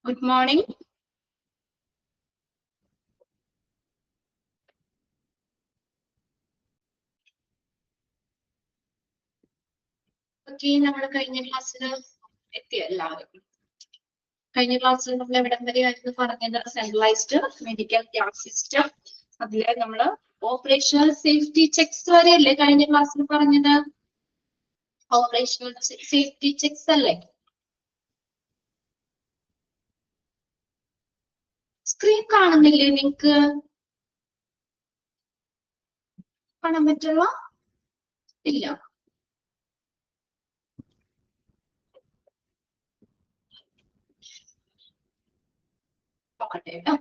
Good morning. Okay, നമ്മൾ കഴിഞ്ഞ ക്ലാസ്സിൽ എത്തിയ എല്ലാവരും കഴിഞ്ഞ ക്ലാസ്സിൽ നമ്മൾ എവിടം വരെയായിരുന്നു പറഞ്ഞത്? Centralised medical camp system. അതിലെ നമ്മൾ ഓപ്പറേഷണൽ സേഫ്റ്റി ചെക്സ് വരെയല്ലേ കഴിഞ്ഞ ക്ലാസ്സിൽ പറഞ്ഞത്? ഓപ്പറേഷണൽ സേഫ്റ്റി ചെക്സ് അല്ലേ? സ്ക്രീൻ കാണുന്നില്ലേ നിങ്ങൾക്ക്? കാണാൻ പറ്റുള്ള? ഇല്ല. നോക്കട്ടെ കേട്ടോ.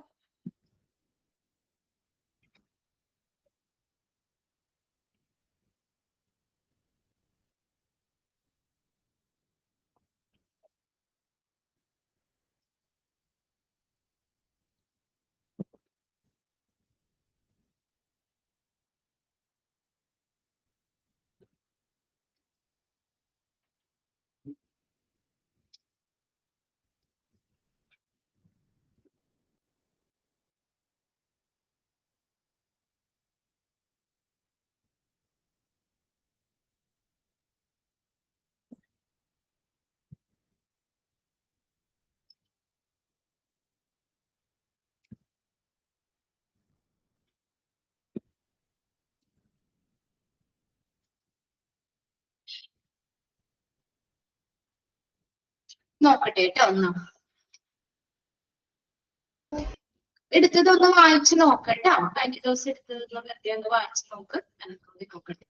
നോക്കട്ടെ കേട്ടോ. എടുത്തതൊന്ന് വായിച്ചു നോക്കട്ടോ. കഴിഞ്ഞ ദിവസം എടുത്തതൊന്ന് വെറുതെ ഒന്ന് വായിച്ചു നോക്ക്. നോക്കട്ടെ.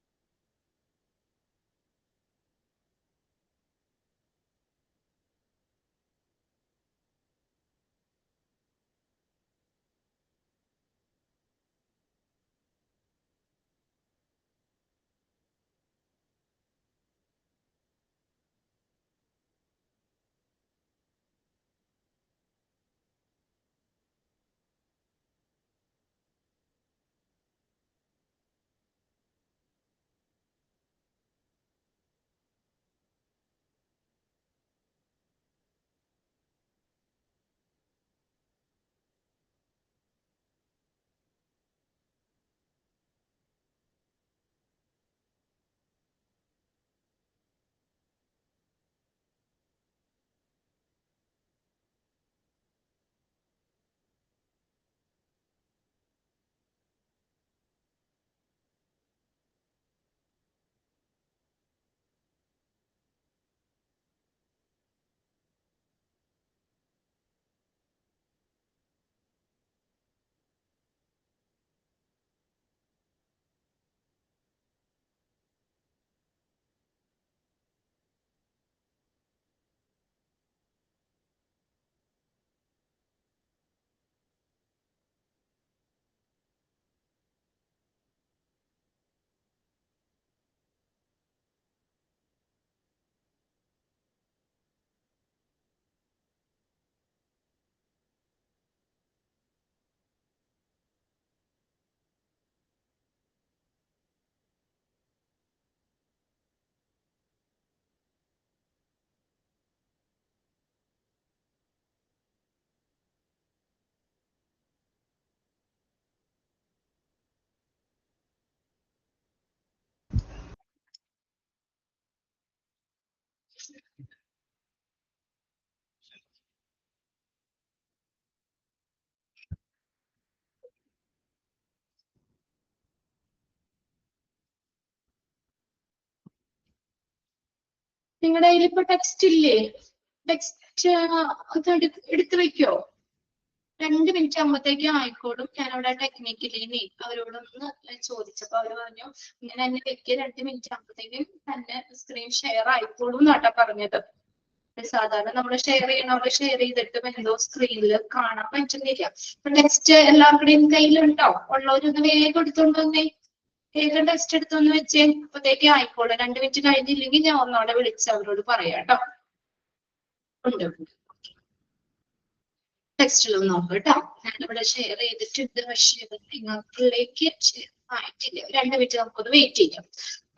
നിങ്ങളുടെ കയ്യിൽ ഇപ്പൊ ടെക്സ്റ്റ് ഇല്ലേ? ടെക്സ്റ്റ് എടുത്തു വെക്കോ? 2 മിനിറ്റ് ആകുമ്പോഴത്തേക്കും ആയിക്കോളും. ഞാനവിടെ ടെക്നിക്കലി അവരോടൊന്ന് ചോദിച്ചപ്പോ അവര് പറഞ്ഞു ഇങ്ങനെ തന്നെ വെക്കുക, 2 മിനിറ്റ് ആകുമ്പോഴത്തേക്കും തന്നെ സ്ക്രീൻ ഷെയർ ആയിക്കോളും എന്നാട്ടാ പറഞ്ഞത്. സാധാരണ നമ്മൾ ഷെയർ ചെയ്തിട്ട് എന്തോ സ്ക്രീനിൽ കാണാൻ പറ്റുന്നില്ല. ടെക്സ്റ്റ് എല്ലാവരുടെയും കയ്യിലുണ്ടോ? ഉള്ളവരൊന്ന് വേഗം എടുത്തോണ്ട് വന്നേ. വേഗം ടെസ്റ്റ് എടുത്തൊന്ന് വെച്ചേ. അപ്പത്തേക്കും ആയിക്കോളും. 2 മിനിറ്റ് കഴിഞ്ഞില്ലെങ്കിൽ ഞാൻ ഒന്നോടെ വിളിച്ച് അവരോട് പറയാം കേട്ടോ. ഉണ്ട്. ടെക്സ്റ്റിലൊന്ന് നോക്കാം കേട്ടോ. ഞാനിവിടെ ഷെയർ ചെയ്തിട്ടുണ്ട്. പക്ഷേ നിങ്ങൾക്കിലേക്ക് ആയിട്ടില്ല. 2 മിനിറ്റ് നമുക്കൊന്ന് വെയിറ്റ് ചെയ്യാം.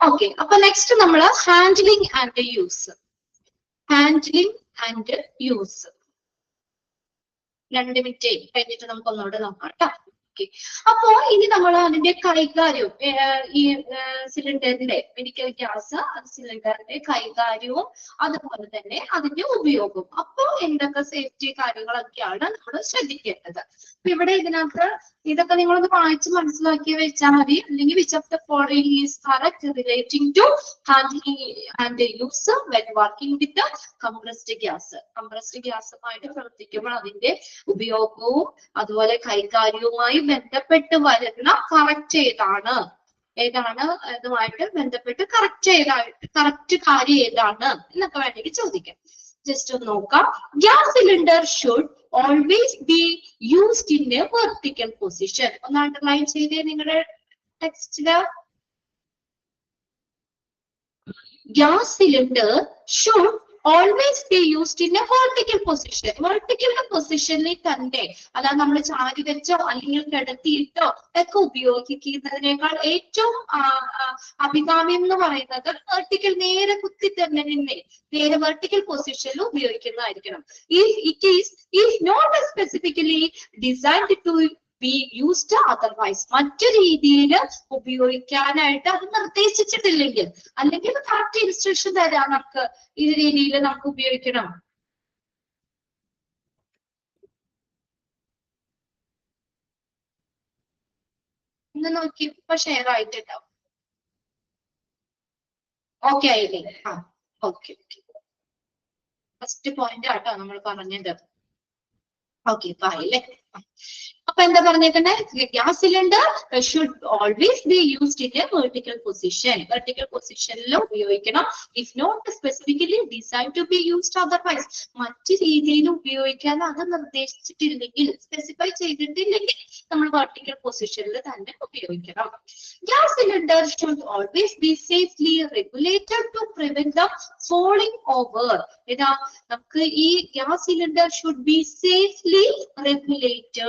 ഓക്കെ, അപ്പൊ നെക്സ്റ്റ് നമ്മള് handling and use. Handling and use. 2 minute കഴിഞ്ഞിട്ട് നമുക്ക് ഒന്നുകൂടെ നോക്കാം കേട്ടോ. അപ്പോ ഇനി നമ്മൾ അതിന്റെ കൈകാര്യവും ഈ സിലിണ്ടറിന്റെ മെഡിക്കൽ ഗ്യാസ് സിലിണ്ടറിന്റെ കൈകാര്യവും അതുപോലെ തന്നെ അതിന്റെ ഉപയോഗവും അപ്പോ എന്തൊക്കെ സേഫ്റ്റി കാര്യങ്ങളൊക്കെയാണ് നമ്മൾ ശ്രദ്ധിക്കേണ്ടത്. അപ്പൊ ഇവിടെ ഇതിനകത്ത് ഇതൊക്കെ നിങ്ങളൊന്ന് വായിച്ച് മനസ്സിലാക്കി വെച്ചാൽ മതി. അല്ലെങ്കിൽ which of the following is correct relating to handling and use when working with compressed gas. Compressed ഗ്യാസുമായിട്ട് പ്രവർത്തിക്കുമ്പോൾ അതിന്റെ ഉപയോഗവും അതുപോലെ കൈകാര്യവുമായി ബന്ധപ്പെട്ട് വരുന്ന കറക്റ്റ് ഏതാണ് ഇതുമായിട്ട് ബന്ധപ്പെട്ട് കറക്റ്റ് കാര്യം ഏതാണ് എന്നൊക്കെ വേണമെങ്കിൽ ചോദിക്കാം. ജസ്റ്റ് ഒന്ന് നോക്കാം. Gas cylinder should always be used in a vertical position. ഒന്ന് അണ്ടർലൈൻ ചെയ്തേ നിങ്ങളുടെ ടെക്സ്റ്റില്. Gas cylinder should always be used in a vertical position. Vertical പൊസിഷനിൽ തന്നെ, അതായത് നമ്മൾ ചാരി വെച്ചോ അല്ലെങ്കിൽ കിടത്തിയിട്ടോ ഒക്കെ ഉപയോഗിക്കുന്നതിനേക്കാൾ ഏറ്റവും അഭികാമ്യം എന്ന് പറയുന്നത് വെർട്ടിക്കൽ നേരെ കുത്തി തന്നെ നേരെ വെർട്ടിക്കൽ പൊസിഷനിൽ ഉപയോഗിക്കുന്നതായിരിക്കണം. It is not specifically designed to be used otherwise. മറ്റു രീതിയിൽ ഉപയോഗിക്കാനായിട്ട് അത് നിർദ്ദേശിച്ചിട്ടില്ലെങ്കിൽ, അല്ലെങ്കിൽ കറക്റ്റ് ഇൻസ്ട്രക്ഷൻ തരാം നമുക്ക് ഈ രീതിയിൽ നമുക്ക് ഉപയോഗിക്കണം. ഇന്ന് നോക്കി ഇപ്പൊ ഷെയർ ആയിട്ടുണ്ടാവും. ഓക്കെ ആയില്ലേ? ഓക്കെ. ഫസ്റ്റ് പോയിന്റ് ആട്ടോ നമ്മൾ പറഞ്ഞത്. ഓക്കെ ഇപ്പൊ ആയില്ലേ? അപ്പൊ എന്താ പറഞ്ഞേക്കണ്ടേ? Gas cylinder should always be used in a vertical position. Vertical പൊസിഷനിൽ ഉപയോഗിക്കണം. If not specifically design to be used otherwise. മറ്റു രീതിയിൽ ഉപയോഗിക്കാൻ അത് നിർദ്ദേശിച്ചിട്ടില്ലെങ്കിൽ, സ്പെസിഫൈ ചെയ്തിട്ടില്ലെങ്കിൽ നമ്മൾ വെർട്ടിക്കൽ പൊസിഷനിൽ തന്നെ ഉപയോഗിക്കണം. Gas cylinder should always be safely regulated to prevent the falling over. ഇതാ നമുക്ക് ഈ gas cylinder should be safely regulate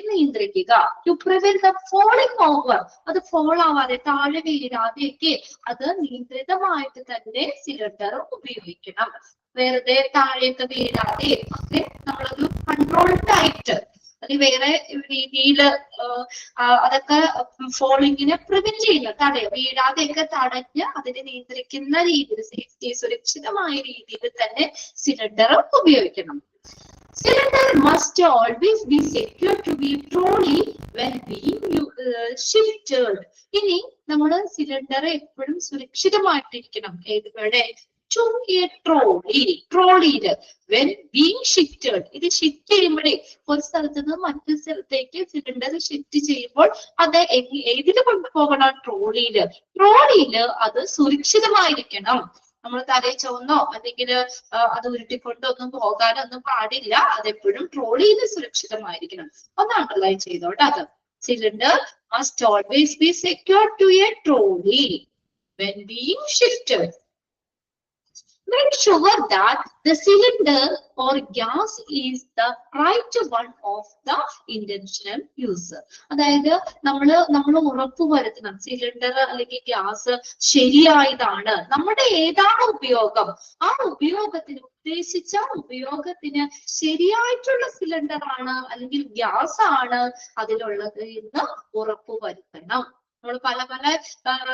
നിയന്ത്രിക്കുക. To prevent the falling over. അത് ഫോൾ ആവാതെ താഴെ വീഴാതെയൊക്കെ അത് നിയന്ത്രിതമായിട്ട് തന്നെ സിലിണ്ടർ ഉപയോഗിക്കണം. വെറുതെ താഴേക്ക് വീഴാതെ ഒക്കെ നമ്മളൊരു കൺട്രോൾഡ് ആയിട്ട്, അത് വേറെ രീതിയിൽ അതൊക്കെ ഫോളിങ്ങിനെ പ്രിവെന്റ് ചെയ്യുന്ന വീഴാതെയൊക്കെ തടഞ്ഞ് അതിനെ നിയന്ത്രിക്കുന്ന രീതിയിൽ സേഫ്റ്റി സുരക്ഷിതമായ രീതിയിൽ തന്നെ സിലിണ്ടർ ഉപയോഗിക്കണം. Cylinder must always be secure to be trolley when being shifted. ഇനി നമ്മള് സിലിണ്ടർ എപ്പോഴും സുരക്ഷിതമായിട്ടിരിക്കണം. ഏതുപോലെ? To a ട്രോളിയില് when being shifted. ഇത് ഷിഫ്റ്റ് ചെയ്യുമ്പോഴേ ഒരു സ്ഥലത്ത് നിന്ന് മറ്റൊരു സ്ഥലത്തേക്ക് സിലിണ്ടർ ഷിഫ്റ്റ് ചെയ്യുമ്പോൾ അത് ഏതിൽ കൊണ്ടുപോകണം? ട്രോളിയില് അത് സുരക്ഷിതമായിരിക്കണം. നമ്മൾ തലയിൽ ചുവന്നോ അല്ലെങ്കിൽ അത് ഉരുട്ടിക്കൊണ്ടൊന്നും പോകാനൊന്നും പാടില്ല. അതെപ്പോഴും ട്രോളിയിൽ സുരക്ഷിതമായിരിക്കണം. ഒന്ന് അണ്ടർലൈൻ ചെയ്തോട്ടെ അത്. Cylinder must always be secure to a trolley when being shifted. Make sure that the cylinder or gas is the right one of the intentional user. അതായത് നമ്മൾ ഉറപ്പുവരുത്തണം സിലിണ്ടർ അല്ലെങ്കിൽ ഗ്യാസ് ശരിയായതാണ്. നമ്മുടെ ഏതാണ് ഉപയോഗം, ആ ഉദ്ദേശിച്ച ഉപയോഗത്തിന് ശരിയായിട്ടുള്ള സിലിണ്ടർ ആണ് അല്ലെങ്കിൽ ഗ്യാസ് ആണ് അതിലുള്ളത് എന്ന് ഉറപ്പുവരുത്തണം. നമ്മൾ പല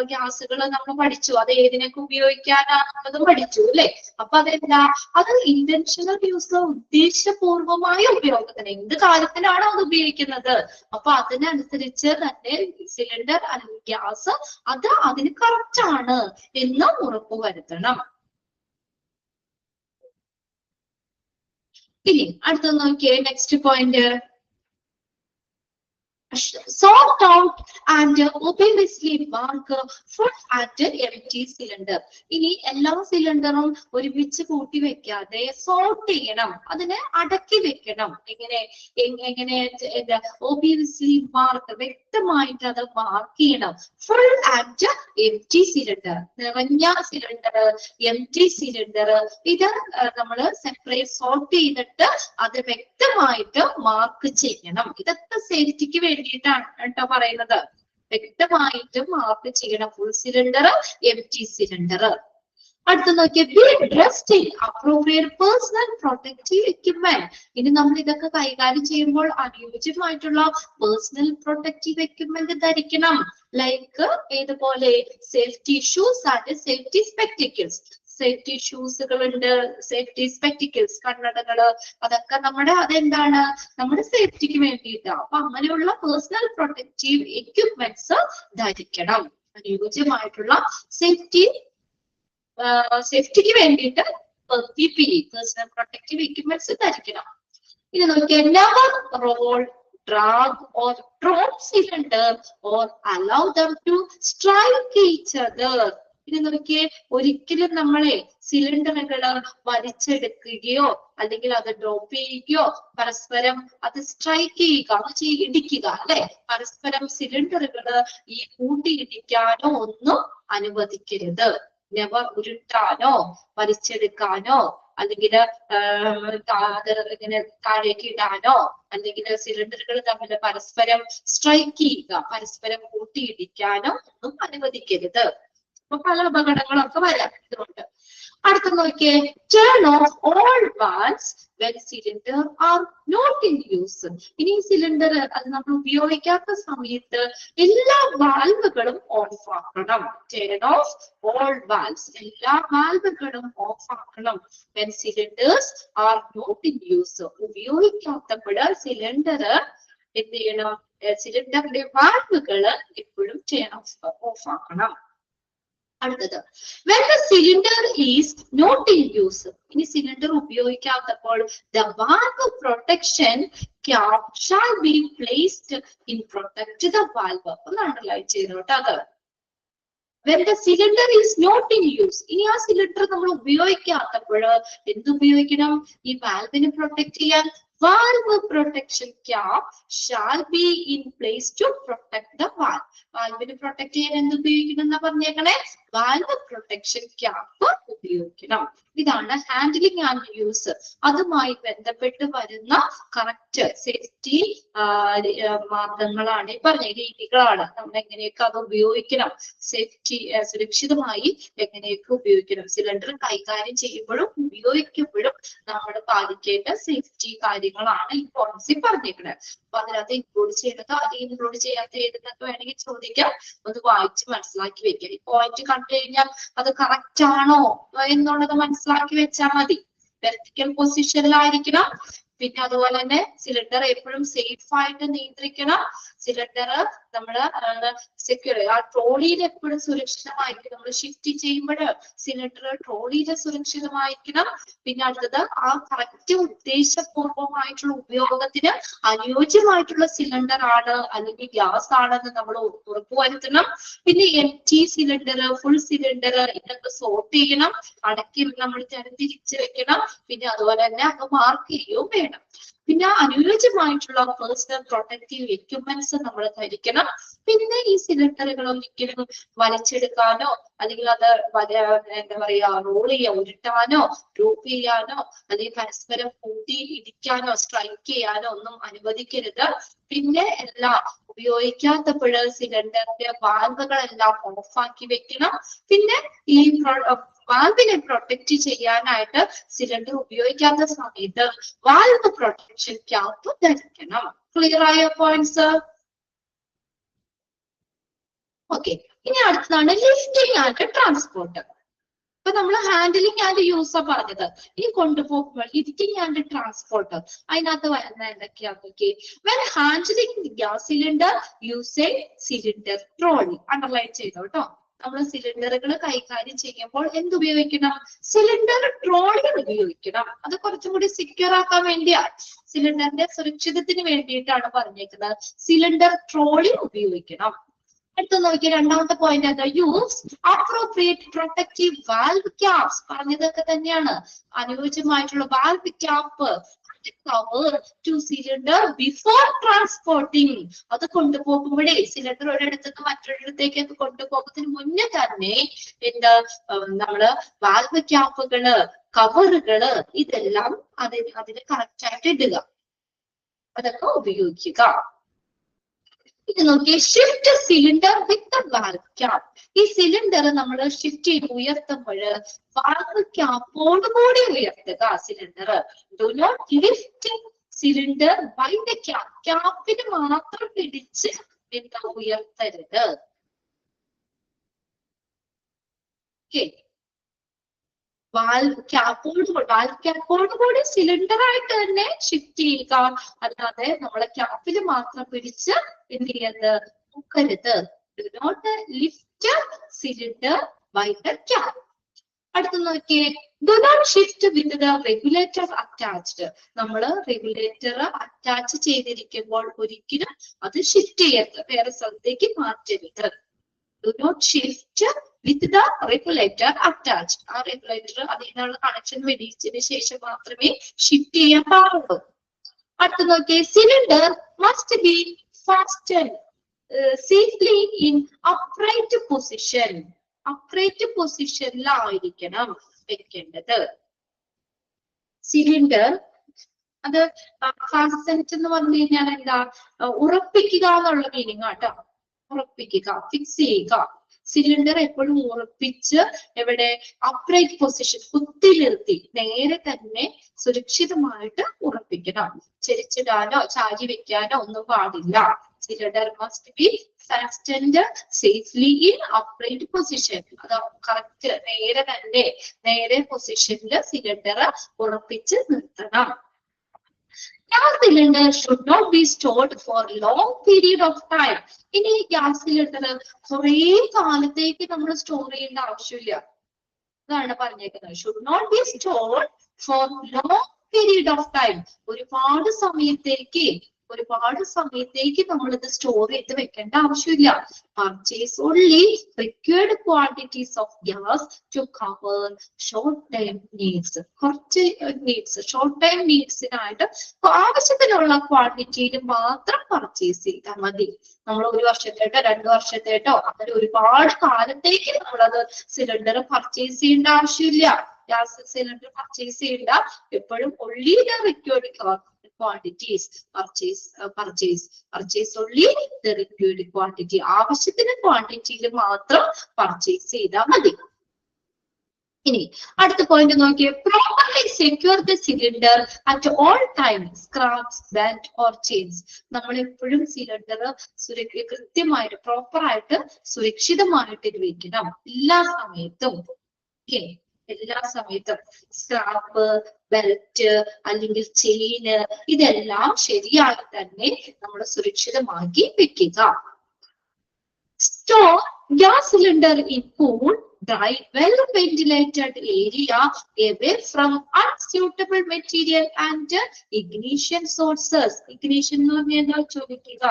ഗ്യാസുകൾ നമ്മൾ പഠിച്ചു, അത് ഏതിനൊക്കെ ഉപയോഗിക്കാനാണെന്നതും പഠിച്ചു അല്ലെ. അപ്പൊ അതെന്താ? അത് ഇന്റൻഷണൽ യൂസ്, ഉദ്ദേശപൂർവമായ ഉപയോഗത്തിന്, എന്ത് കാര്യത്തിനാണോ അത് ഉപയോഗിക്കുന്നത് അപ്പൊ അതിനനുസരിച്ച് തന്നെ സിലിണ്ടർ അല്ലെങ്കിൽ ഗ്യാസ് അത് അതിന് കറക്റ്റ് ആണ് എന്ന് ഉറപ്പുവരുത്തണം. ഇനി അടുത്ത നോക്കിയേ, next point. Sort out and obviously mark full at empty cylinder. ഇനി എല്ലാ സിലിണ്ടറും ഒരുമിച്ച് കൂട്ടി വെക്കാതെ സോർട്ട് ചെയ്യണം, അതിനെ അടക്കി വെക്കണം. എങ്ങനെ obviously മാർക്ക്, വ്യക്തമായിട്ട് അത് മാർക്ക് ചെയ്യണം. ഫുൾ ആൻഡ് എംപ്റ്റി സിലിണ്ടർ, നിറഞ്ഞ സിലിണ്ടർ, എംപ്റ്റി സിലിണ്ടർ, ഇത് നമ്മൾ സെപ്പറേറ്റ് സോർട്ട് ചെയ്തിട്ട് അത് വ്യക്തമായിട്ട് മാർക്ക് ചെയ്യണം. ഇതൊക്കെ സേഫ്റ്റിക്ക് വേണ്ടിയിട്ടാണ് കേട്ടോ പറയുന്നത്. വ്യക്തമായിട്ട് മാർക്ക് ചെയ്യണം. Full cylinder, empty cylinder. അടുത്ത നോക്കിയ be dressed in appropriate personal protective equipment. ഇനി നമ്മൾ ഇതൊക്കെ കൈകാര്യം ചെയ്യുമ്പോൾ അനുയോജ്യമായിട്ടുള്ള പേഴ്സണൽ പ്രൊട്ടക്റ്റീവ് എക്യുപ്മെന്റ് ധരിക്കണം. ലൈക്ക് ഏതുപോലെ safety shoes and safety spectacles. Safety ഷൂസുകളുണ്ട്, സേഫ്റ്റി സ്പെക്ടിക്കിൾസ് കണ്ണടകള്, അതൊക്കെ അതെന്താണ് നമ്മുടെ സേഫ്റ്റിക്ക് വേണ്ടിയിട്ടാണ്. അപ്പൊ അങ്ങനെയുള്ള പേഴ്സണൽ പ്രൊട്ടക്റ്റീവ് എക്യുപ്മെന്റ്സ് ധരിക്കണം. അനുയോജ്യമായിട്ടുള്ള സേഫ്റ്റിക്ക് വേണ്ടിയിട്ട് PPE പേഴ്സണൽ പ്രൊട്ടക്റ്റീവ് എക്യുപ്മെന്റ്സ് ധരിക്കണം. ഇനി നോക്കിയാൽ never roll, drag or drop cylinder or allow them to strike each other. ഇനി നോക്കിയേ, ഒരിക്കലും നമ്മളെ സിലിണ്ടറുകള് വലിച്ചെടുക്കുകയോ അല്ലെങ്കിൽ അത് ഡ്രോപ്പ് ചെയ്യുകയോ പരസ്പരം അത് സ്ട്രൈക്ക് ചെയ്യുക, ഇടിക്കുക അല്ലെ, പരസ്പരം സിലിണ്ടറുകള് ഈ കൂട്ടിയിടിക്കാനോ ഒന്നും അനുവദിക്കരുത്. നെവർ ഉരുട്ടാനോ വലിച്ചെടുക്കാനോ അല്ലെങ്കിൽ അത് ഇങ്ങനെ താഴേക്ക് ഇടാനോ അല്ലെങ്കിൽ സിലിണ്ടറുകൾ തമ്മിൽ പരസ്പരം സ്ട്രൈക്ക് ചെയ്യുക, പരസ്പരം കൂട്ടിയിടിക്കാനോ ഒന്നും അനുവദിക്കരുത്. അപ്പൊ പല അപകടങ്ങളൊക്കെ വരാം ഇതുകൊണ്ട്. അടുത്ത നോക്കിയേ, turn off all valves when cylinder are not in use. ഇനി സിലിണ്ടർ അത് നമ്മൾ ഉപയോഗിക്കാത്ത സമയത്ത് എല്ലാ വാൽവുകളും ഓഫ് ആക്കണം. ടേൺ ഓഫ് ഓൾ വാൽവ്സ്, എല്ലാ വാൽവുകളും ഓഫ് ആക്കണം. when cylinders are not in use. ഉപയോഗിക്കാത്തപ്പോൾ സിലിണ്ടർ എന്ത് ചെയ്യണം, സിലിണ്ടറിന്റെ വാൽവുകള് എപ്പോഴും ടേൺ ഓഫ് ആക്കണം. അടുത്തത് when the cylinder is not in use. ഇനി cylinder ഉപയോഗിക്കാത്തപ്പോൾ the valve protection cap shall be placed in protect the valve. ഒന്ന് അണ്ടർലൈൻ ചെയ്തോട്ടെ അത്. when the cylinder is not in use. ഇനി ആ സിലിണ്ടർ നമ്മൾ ഉപയോഗിക്കാത്തപ്പോൾ എന്തുപയോഗിക്കണം, ഈ വാൽവിനെ പ്രൊട്ടക്ട് ചെയ്യാൻ valve protection cap shall be in place to protect the valve. വാൽവിനെ protect ചെയ്യാൻ എന്ത് ഉപയോഗിക്കണം എന്നാ പറഞ്ഞേക്കണേ, വാൽവ് പ്രൊട്ടക്ഷൻ ക്യാപ്പ് ഉപയോഗിക്കണം. ഇതാണ് ഹാൻഡ്ലിംഗ് ആൻഡ് യൂസ്. അതുമായി ബന്ധപ്പെട്ട് വരുന്ന കറക്റ്റ് സേഫ്റ്റി മാർഗങ്ങളാണ് ഈ പറഞ്ഞ രീതികളാണ്. നമ്മൾ എങ്ങനെയൊക്കെ അത് ഉപയോഗിക്കണം, സേഫ്റ്റി സുരക്ഷിതമായി എങ്ങനെയൊക്കെ ഉപയോഗിക്കണം, സിലിണ്ടർ കൈകാര്യം ചെയ്യുമ്പോഴും ഉപയോഗിക്കുമ്പോഴും നമ്മൾ പാലിക്കേണ്ട സേഫ്റ്റി കാര്യങ്ങളാണ് ഈ പോളിസി പറഞ്ഞേക്കുന്നത്. അപ്പൊ അതിനകത്ത് ഇൻക്ലൂഡ് ചെയ്തത് അത് ഇൻക്ലൂഡ് ചെയ്യാത്ത ഏതെന്നൊക്കെ വേണമെങ്കിൽ ചോദിക്കാം. ഒന്ന് വായിച്ച് മനസ്സിലാക്കി വെക്കാം. ഈ പോയിന്റ് കണ്ടു കഴിഞ്ഞാൽ അത് കറക്റ്റ് ആണോ എന്നുള്ളത് മനസ്സിലാക്കി വെച്ചാൽ മതി. വെർട്ടിക്കൽ പൊസിഷനിലായിരിക്കണം. പിന്നെ അതുപോലെ തന്നെ സിലിണ്ടർ എപ്പോഴും സേഫ് ആയിട്ട് നിയന്ത്രിക്കണം. സിലിണ്ടർ നമ്മള് സെക്യൂർ ആ ട്രോളിയിൽ എപ്പോഴും സുരക്ഷിതമായിരിക്കും. നമ്മൾ ഷിഫ്റ്റ് ചെയ്യുമ്പോൾ സിലിണ്ടർ ട്രോളിയിൽ സുരക്ഷിതമായിരിക്കണം. പിന്നെ അടുത്തത് ആ കറക്റ്റ് ഉദ്ദേശപൂർവമായിട്ടുള്ള ഉപയോഗത്തിന് അനുയോജ്യമായിട്ടുള്ള സിലിണ്ടർ ആണ് അല്ലെങ്കിൽ ഗ്യാസ് ആണെന്ന് നമ്മൾ ഉറപ്പുവരുത്തണം. പിന്നെ empty സിലിണ്ടർ, ഫുൾ സിലിണ്ടർ ഇതൊക്കെ സോർട്ട് ചെയ്യണം, അടക്കി നമ്മൾ തിരിച്ചു വെക്കണം. പിന്നെ അതുപോലെ തന്നെ അത് മാർക്ക് ചെയ്യുകയും വേണം. പിന്നെ അനുയോജ്യമായിട്ടുള്ള പേഴ്സണൽ പ്രൊട്ടക്റ്റീവ് എക്യുപ്മെന്റ്സ് നമ്മൾ ധരിക്കണം. പിന്നെ ഈ സിലിണ്ടറുകൾ ഒരിക്കലും വലിച്ചെടുക്കാനോ അല്ലെങ്കിൽ അത് എന്താ പറയാ റോൾ ചെയ്യാൻ ഉരുട്ടാനോ ഡ്രോപ്പ് ചെയ്യാനോ അല്ലെങ്കിൽ പരസ്പരം കൂട്ടി ഇടിക്കാനോ സ്ട്രൈക്ക് ചെയ്യാനോ ഒന്നും അനുവദിക്കരുത്. പിന്നെ എല്ലാം ഉപയോഗിക്കാത്തപ്പോൾ സിലിണ്ടറിന്റെ വാൽവുകളെല്ലാം ഓഫാക്കി വെക്കണം. പിന്നെ ഈ വാൽവിനെ പ്രൊട്ടക്ട് ചെയ്യാനായിട്ട് സിലിണ്ടർ ഉപയോഗിക്കാത്ത സമയത്ത് വാൽവ് പ്രൊട്ടക്ഷൻ ക്യാപ്പ് ധരിക്കണം. ക്ലിയർ ആയ പോയിന്റ്സ്? ഓക്കെ, ഇനി അടുത്തതാണ് ലിഫ്റ്റിംഗ് ആൻഡ് ട്രാൻസ്പോർട്ട്. ഇപ്പൊ നമ്മൾ ഹാൻഡിലിംഗ് ആൻഡ് യൂസ് പറഞ്ഞത്. ഇനി കൊണ്ടുപോകുമ്പോൾ ലിഫ്റ്റിംഗ് ആൻഡ് ട്രാൻസ്പോർട്ട് അതിനകത്ത് വരുന്ന എന്തൊക്കെയാ? When handling gas cylinder use cylinder trolley. Underline ചെയ്തോ കേട്ടോ. നമ്മൾ സിലിണ്ടറുകൾ കൈകാര്യം ചെയ്യുമ്പോൾ എന്തുപയോഗിക്കണം? സിലിണ്ടർ ട്രോളി ഉപയോഗിക്കണം. അത് കുറച്ചും കൂടി സെക്യൂർ ആക്കാൻ വേണ്ടിയാണ്, സിലിണ്ടറിന്റെ സുരക്ഷിതത്തിന് വേണ്ടിയിട്ടാണ് പറഞ്ഞേക്കുന്നത്. സിലിണ്ടർ ട്രോളി ഉപയോഗിക്കണം. അടുത്ത നോക്കിയ രണ്ടാമത്തെ പോയിന്റ് എന്താ? Use appropriate protective valve caps. പറഞ്ഞതൊക്കെ തന്നെയാണ്. അനുയോജ്യമായിട്ടുള്ള valve cap cover to cylinder before transporting. അത് കൊണ്ടുപോകുമ്പോഴേ സിലിണ്ടർ ഒരിടത്തുനിന്ന് മറ്റൊരിടത്തേക്ക് കൊണ്ടുപോകുന്നതിന് മുന്നേ തന്നെ എന്താ നമ്മള് വാൽവ് ക്യാപ്പുകള് കവറുകള് ഇതെല്ലാം അതിന് കറക്റ്റ് ആയിട്ട് ഇടുക, അതൊക്കെ ഉപയോഗിക്കുക. ഇത് നോക്കിയേ, shift cylinder with valve cap. ഈ സിലിണ്ടർ നമ്മൾ ഷിഫ്റ്റ് ചെയ്ത് ഉയർത്തുമ്പോൾ വാൽവ് ക്യാപ്പോട് കൂടി ഉയർത്തുക cylinder. Do not lift cylinder by the cap. ക്യാപ്പിന് മാത്രം പിടിച്ച് എന്താ ഉയർത്തരുത്. വാൽവ് ക്യാപ്പോട് കൂടി സിലിണ്ടർ ആയിട്ട് തന്നെ ഷിഫ്റ്റ് ചെയ്യുക, അല്ലാതെ നമ്മളെ ക്യാപ്പിൽ മാത്രം പിടിച്ച് എന്ത് ചെയ്യരുത്, നോക്കരുത്. Do not lift cylinder by the cap. അടുത്ത് നോക്കിയേ, do not shift with the regulator attached. നമ്മൾ റെഗുലേറ്റർ അറ്റാച്ച് ചെയ്തിരിക്കുമ്പോൾ ഒരിക്കലും അത് ഷിഫ്റ്റ് ചെയ്യരുത്, വേറെ സ്ഥലത്തേക്ക് മാറ്റരുത്. Do not shift with the regulator attached. ആ റെഗുലേറ്റർ അതിനുള്ള കണക്ഷൻ വെടിച്ചതിന് ശേഷം മാത്രമേ ഷിഫ്റ്റ് ചെയ്യാൻ പാടുള്ളൂ. അടുത്ത് നോക്കിയേ, cylinder must be fastened safely in upright position. Upright പൊസിഷനിലായിരിക്കണം വെക്കേണ്ടത്. സിലിണ്ടർ അത് ഫാസ്റ്റൻഡ് എന്ന് പറഞ്ഞു കഴിഞ്ഞാൽ എന്താ, ഉറപ്പിക്കുക എന്നുള്ള മീനിങ് ആട്ടോ. ഉറപ്പിക്കുക, ഫിക്സ് ചെയ്യുക. സിലിണ്ടർ എപ്പോഴും ഉറപ്പിച്ച് എവിടെ, അപ്രൈറ്റ് പൊസിഷൻ, കുത്തി നിർത്തി നേരെ തന്നെ സുരക്ഷിതമായിട്ട് ഉറപ്പിക്കണം. ചെരിച്ചിടാനോ ചാരി വെക്കാനോ ഒന്നും പാടില്ല. Cylinder must be fastened safely in upright position. അത് കറക്റ്റ് നേരെ തന്നെ, നേരെ പൊസിഷനിൽ സിലിണ്ടർ ഉറപ്പിച്ച് നിർത്തണം. Gas cylinder should not be stored for long period of time. ഇനി ഗ്യാസ് സിലിണ്ടർ കുറേ കാലത്തേക്ക് നമ്മൾ സ്റ്റോർ ചെയ്യേണ്ട ആവശ്യമില്ല. അതാണ് പറഞ്ഞേക്കുന്നത്. Should not be stored for long period of time. ഒരുപാട് സമയത്തേക്ക് നമ്മൾ ഇത് സ്റ്റോർ ചെയ്ത് വെക്കേണ്ട ആവശ്യമില്ല. Purchase only required quantities of gas to cover short time needs. കുറച്ച് നീഡ്സ്, ഷോർട്ട് ടൈം നീഡ്സിനായിട്ട് ആവശ്യത്തിനുള്ള ക്വാണ്ടിറ്റിയിൽ മാത്രം പർച്ചേസ് ചെയ്താൽ മതി. നമ്മൾ 1 വർഷത്തേട്ടോ 2 വർഷത്തേട്ടോ അങ്ങനെ ഒരുപാട് കാലത്തേക്ക് നമ്മളത് സിലിണ്ടർ പർച്ചേസ് ചെയ്യേണ്ട ആവശ്യമില്ല. ഗ്യാസ് സിലിണ്ടർ പർച്ചേസ് ചെയ്യേണ്ട. എപ്പോഴും only the required quantities purchase only the required quantity. ആവശ്യത്തിന് ക്വാണ്ടിറ്റിയിൽ മാത്രം പർച്ചേസ് ചെയ്താൽ മതി. ഇനി അടുത്ത പോയിന്റ് നോക്കിയേ, properly secure the cylinder at all time, scraps, belt or chains. നമ്മൾ എപ്പോഴും സിലിണ്ടർ കൃത്യമായിട്ട് പ്രോപ്പറായിട്ട് സുരക്ഷിതമായിട്ട് വെക്കണം എല്ലാ സമയത്തും. എല്ലാ സമയത്തും സ്ക്രാപ്പ്, ബെൽറ്റ് അല്ലെങ്കിൽ ചെയിന് ഇതെല്ലാം ശരിയായി തന്നെ നമ്മൾ സുരക്ഷിതമാക്കി വെക്കുക. Store gas cylinder in cool, dry, well ventilated area away from unsuitable material and ignition sources. Ignition എന്ന് പറഞ്ഞാൽ ചോദിക്കുക,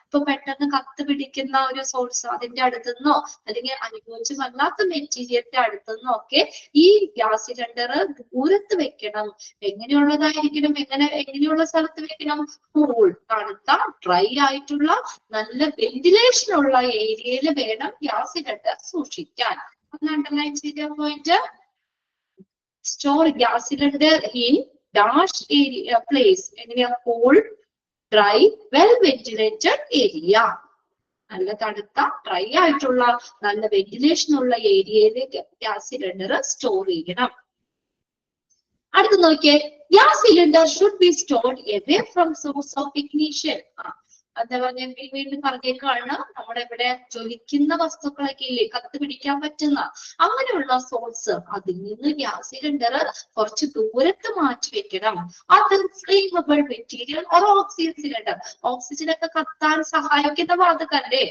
ഇപ്പൊ പെട്ടെന്ന് കത്ത് പിടിക്കുന്ന ഒരു സോഴ്സ് അതിന്റെ അടുത്തുനിന്നോ അല്ലെങ്കിൽ അനുയോജ്യമല്ലാത്ത മെറ്റീരിയലിന്റെ അടുത്തുനിന്നോ ഒക്കെ ഈ ഗ്യാസ് സിലിണ്ടർ ദൂരത്ത് വെക്കണം. എങ്ങനെയുള്ളതായിരിക്കണം, എങ്ങനെയുള്ള സ്ഥലത്ത് വെക്കണം? കൂൾ, തണുത്ത, ഡ്രൈ ആയിട്ടുള്ള നല്ല വെന്റിലേഷൻ ഉള്ള ഏരിയയിൽ വേണം ഗ്യാസ് സിലിണ്ടർ സൂക്ഷിക്കാൻ. അണ്ടർലൈൻ ചെയ്ത point, store gas cylinder in dash area place. എങ്ങനെയാ? Cool, dry, well ventilated area. നല്ല തണുത്ത, ഡ്രൈ ആയിട്ടുള്ള നല്ല വെന്റിലേഷൻ ഉള്ള ഏരിയയിലേക്ക് ഗ്യാസ് സിലിണ്ടർ സ്റ്റോർ ചെയ്യണം. അടുത്ത് നോക്കിയേ, gas cylinder should be stored away from source of ignition. എന്താ പറഞ്ഞ, വീണ്ടും പറഞ്ഞേക്കാണ്, നമ്മുടെ ഇവിടെ ജ്വലിക്കുന്ന വസ്തുക്കളൊക്കെ ഇല്ലേ, കത്ത് പിടിക്കാൻ പറ്റുന്ന അങ്ങനെയുള്ള സോഴ്സ്, അതിൽ നിന്ന് ഗ്യാസ് സിലിണ്ടർ കുറച്ച് ദൂരത്ത് മാറ്റി വെക്കണം. അത് flammable material or oxygen cylinder. Oxygen ഒക്കെ കത്താൻ സഹായിക്കുന്ന വാതകല്ലേ,